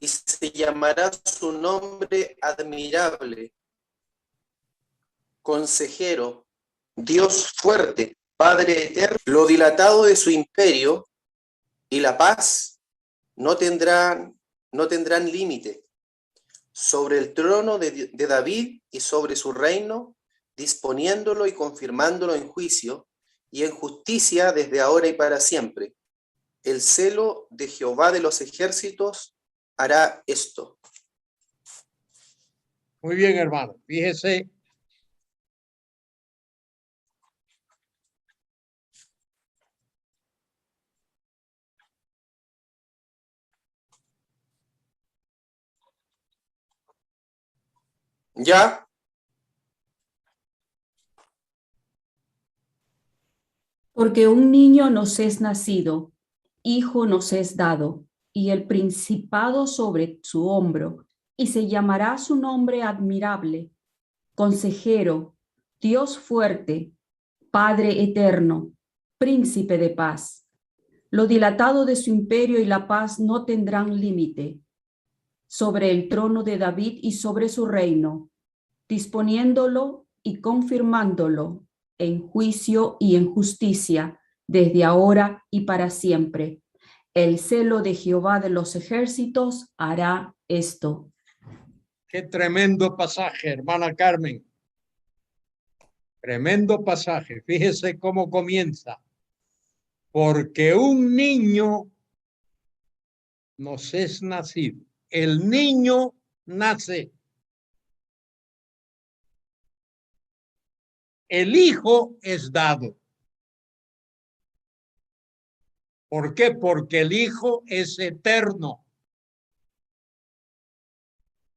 Y se llamará su nombre admirable, consejero, Dios fuerte, Padre eterno. Lo dilatado de su imperio y la paz no tendrán límite sobre el trono de David y sobre su reino, disponiéndolo y confirmándolo en juicio y en justicia desde ahora y para siempre. El celo de Jehová de los ejércitos hará esto. Muy bien, hermano. Fíjese. ¿Ya? Porque un niño nos es nacido, hijo nos es dado, y el principado sobre su hombro, y se llamará su nombre admirable, consejero, Dios fuerte, Padre eterno, príncipe de paz. Lo dilatado de su imperio y la paz no tendrán límite sobre el trono de David y sobre su reino, disponiéndolo y confirmándolo en juicio y en justicia desde ahora y para siempre. El celo de Jehová de los ejércitos hará esto. Qué tremendo pasaje, hermana Carmen. Tremendo pasaje. Fíjese cómo comienza. porque un niño nos es nacido. El niño nace. El hijo es dado. ¿Por qué? Porque el hijo es eterno.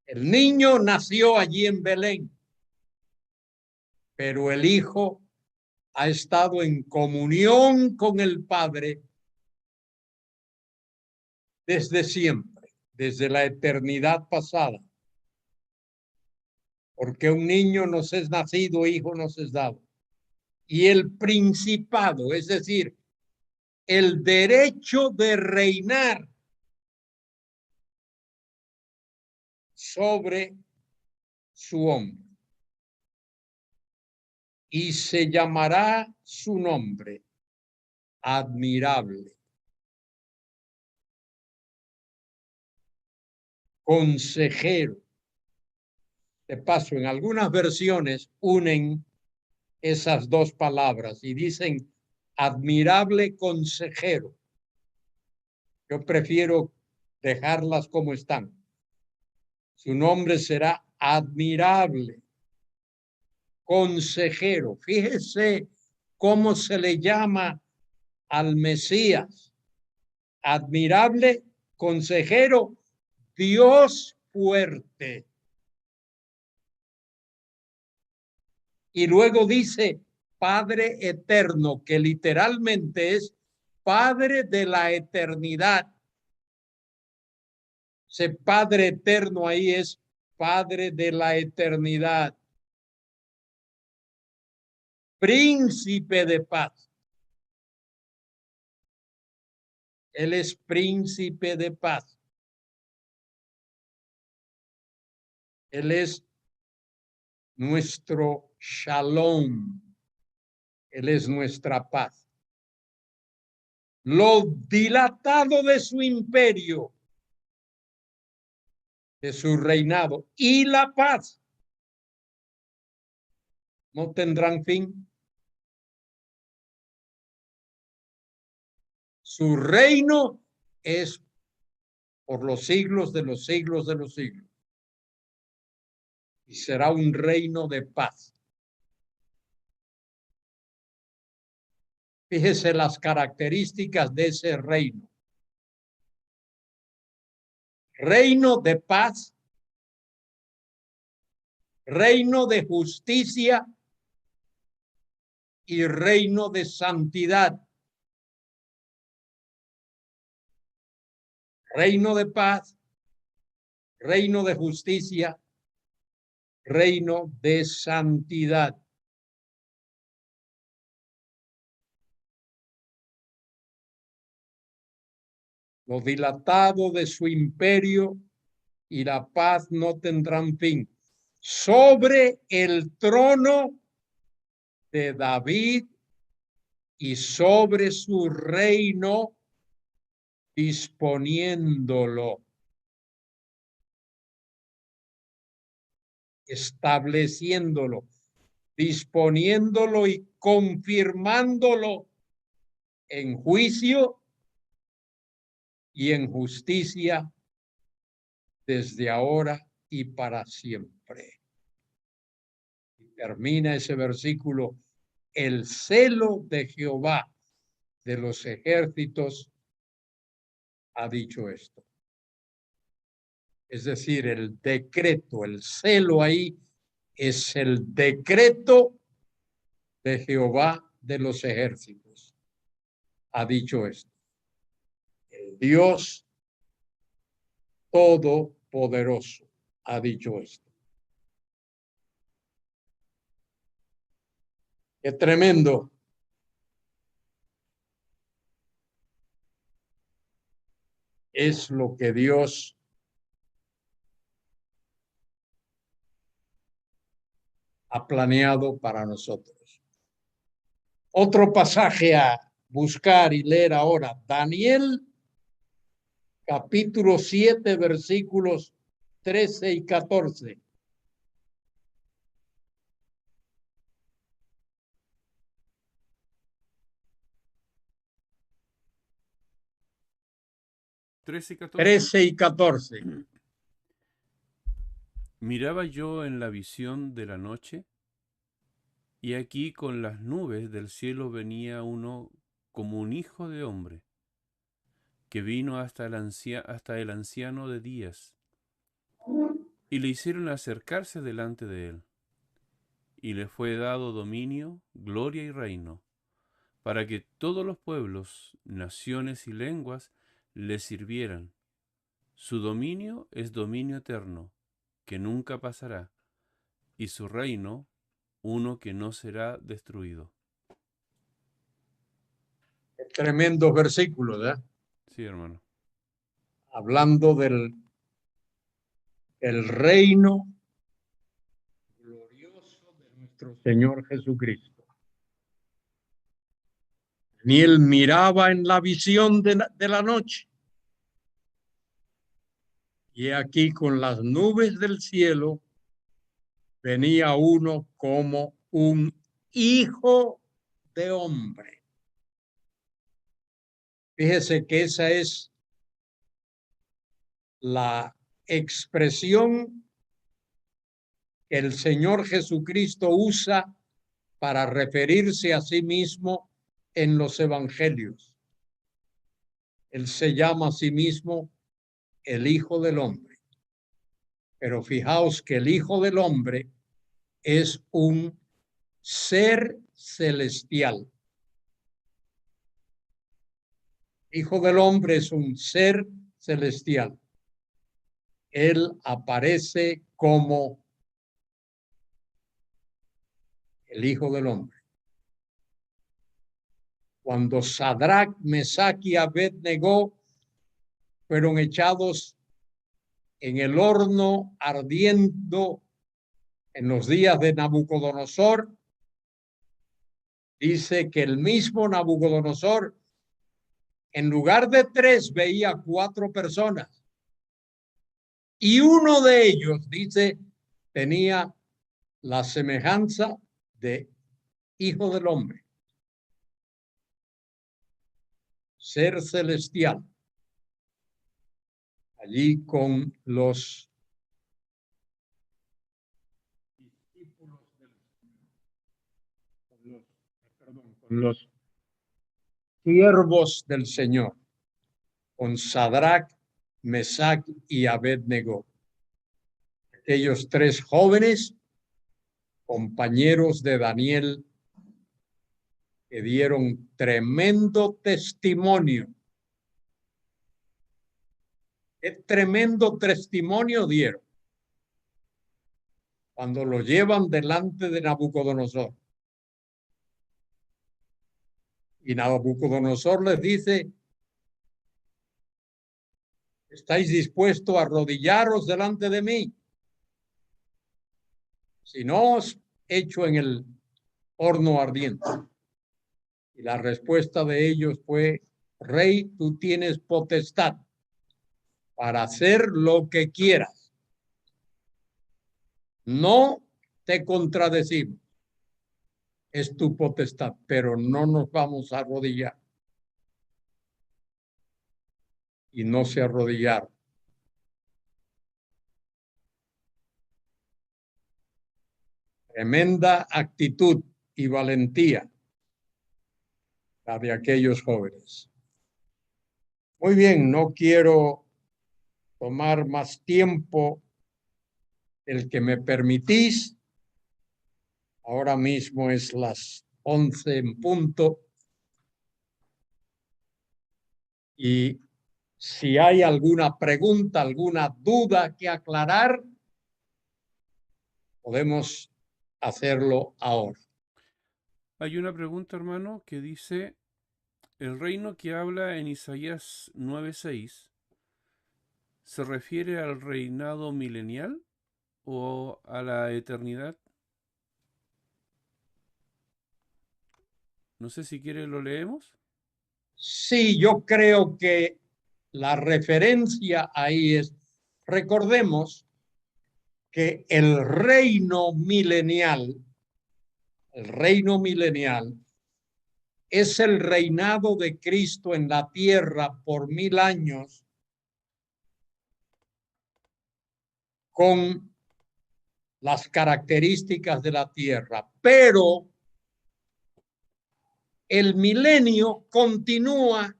El niño nació allí en Belén, pero el hijo ha estado en comunión con el Padre desde siempre, desde la eternidad pasada. Porque un niño nos es nacido, hijo nos es dado. Y el principado, es decir, el derecho de reinar sobre su hombre. Y se llamará su nombre admirable, consejero. De paso, en algunas versiones unen esas dos palabras y dicen admirable consejero. Yo prefiero dejarlas como están. Su nombre será admirable consejero. Fíjese cómo se le llama al Mesías. Admirable consejero, Dios fuerte. Y luego dice Padre eterno, que literalmente es Padre de la eternidad. Ese Padre eterno ahí es Padre de la eternidad. Príncipe de paz. Él es príncipe de paz. Él es nuestro shalom. Él es nuestra paz. Lo dilatado de su imperio, de su reinado y la paz no tendrán fin. Su reino es por los siglos de los siglos de los siglos. Y será un reino de paz. Fíjese las características de ese reino. Reino de paz, reino de justicia y reino de santidad. Reino de paz, reino de justicia, reino de santidad. Lo dilatado de su imperio y la paz no tendrán fin. Sobre el trono de David y sobre su reino, disponiéndolo, estableciéndolo, disponiéndolo y confirmándolo en juicio y en justicia desde ahora y para siempre. Y termina ese versículo: el celo de Jehová de los ejércitos ha dicho esto. Es decir, el decreto, el celo ahí es el decreto de Jehová de los ejércitos. Ha dicho esto. El Dios todopoderoso ha dicho esto. Qué tremendo. Es lo que Dios ha planeado para nosotros. Otro pasaje a buscar y leer ahora. Daniel, capítulo 7, versículos 13 y 14. 13 y 14. 13 y 14. Miraba yo en la visión de la noche, y aquí con las nubes del cielo venía uno como un hijo de hombre, que vino hasta el anciano de días, y le hicieron acercarse delante de él, y le fue dado dominio, gloria y reino, para que todos los pueblos, naciones y lenguas le sirvieran. Su dominio es dominio eterno, que nunca pasará, y su reino, uno que no será destruido. Tremendos versículos, ¿eh? Sí, hermano. Hablando del el reino glorioso de nuestro Señor Jesucristo. Daniel miraba en la visión de la noche, y aquí con las nubes del cielo venía uno como un hijo de hombre. Fíjese que esa es la expresión que el Señor Jesucristo usa para referirse a sí mismo en los evangelios. Él se llama a sí mismo el Hijo del Hombre. Pero fijaos que el Hijo del Hombre es un ser celestial. Hijo del Hombre es un ser celestial. Él aparece como el Hijo del Hombre. Cuando Sadrach, Mesach y Abed-Negó fueron echados en el horno ardiendo en los días de Nabucodonosor, dice que el mismo Nabucodonosor, en lugar de 3, veía 4 personas. Y uno de ellos, dice, tenía la semejanza de Hijo del Hombre, ser celestial, allí con los discípulos con los siervos del Señor, con Sadrach, Mesach y Abed-Negó. Aquellos 3 jóvenes, compañeros de Daniel, que dieron tremendo testimonio. ¿Qué tremendo testimonio dieron cuando lo llevan delante de Nabucodonosor? Y Nabucodonosor les dice: ¿estáis dispuestos a arrodillaros delante de mí? Si no, os echo en el horno ardiente. Y la respuesta de ellos fue: Rey, tú tienes potestad para hacer lo que quieras. No te contradecimos. Es tu potestad, pero no nos vamos a arrodillar. Y no se arrodillaron. Tremenda actitud y valentía la de aquellos jóvenes. Muy bien, no quiero tomar más tiempo el que me permitís. Ahora mismo es las 11 en punto. Y si hay alguna pregunta, alguna duda que aclarar, podemos hacerlo ahora. Hay una pregunta, hermano, que dice: ¿el reino que habla en Isaías 9:6 se refiere al reinado milenial o a la eternidad? No sé si quiere lo leemos. Sí, yo creo que la referencia ahí es, recordemos que el reino milenial es el reinado de Cristo en la tierra por 1000 años con las características de la tierra, pero el milenio continúa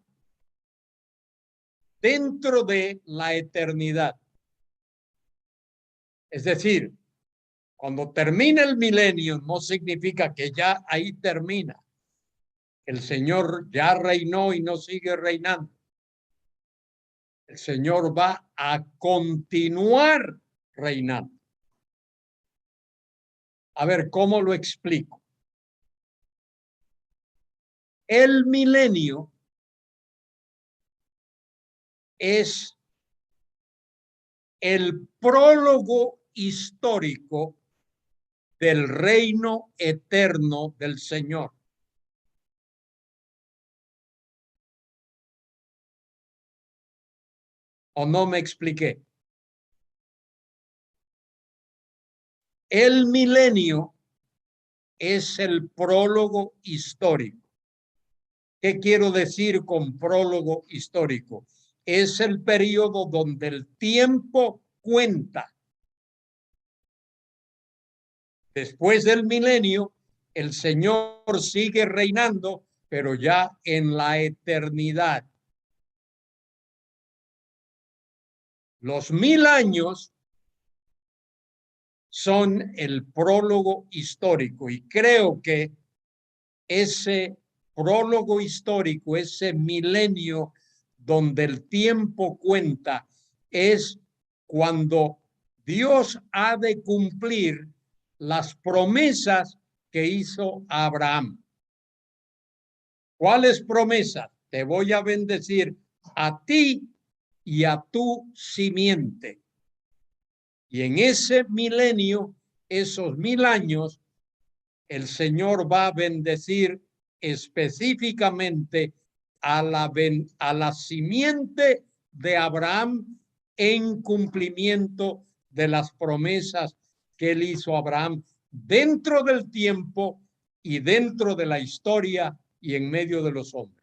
dentro de la eternidad. Es decir, cuando termina el milenio no significa que ya ahí termina. El Señor ya reinó y no sigue reinando. El Señor va a continuar reinando. A ver, ¿cómo lo explico? El milenio es el prólogo histórico del reino eterno del Señor. ¿O no me expliqué? El milenio es el prólogo histórico. ¿Qué quiero decir con prólogo histórico? Es el periodo donde el tiempo cuenta. Después del milenio, el Señor sigue reinando, pero ya en la eternidad. Los 1000 años son el prólogo histórico y creo que ese prólogo histórico, ese milenio donde el tiempo cuenta, es cuando Dios ha de cumplir las promesas que hizo a Abraham. ¿Cuáles promesas? Te voy a bendecir a ti y a tu simiente. Y en ese milenio, esos 1000 años, el Señor va a bendecir específicamente a la simiente de Abraham en cumplimiento de las promesas que él hizo a Abraham dentro del tiempo y dentro de la historia y en medio de los hombres.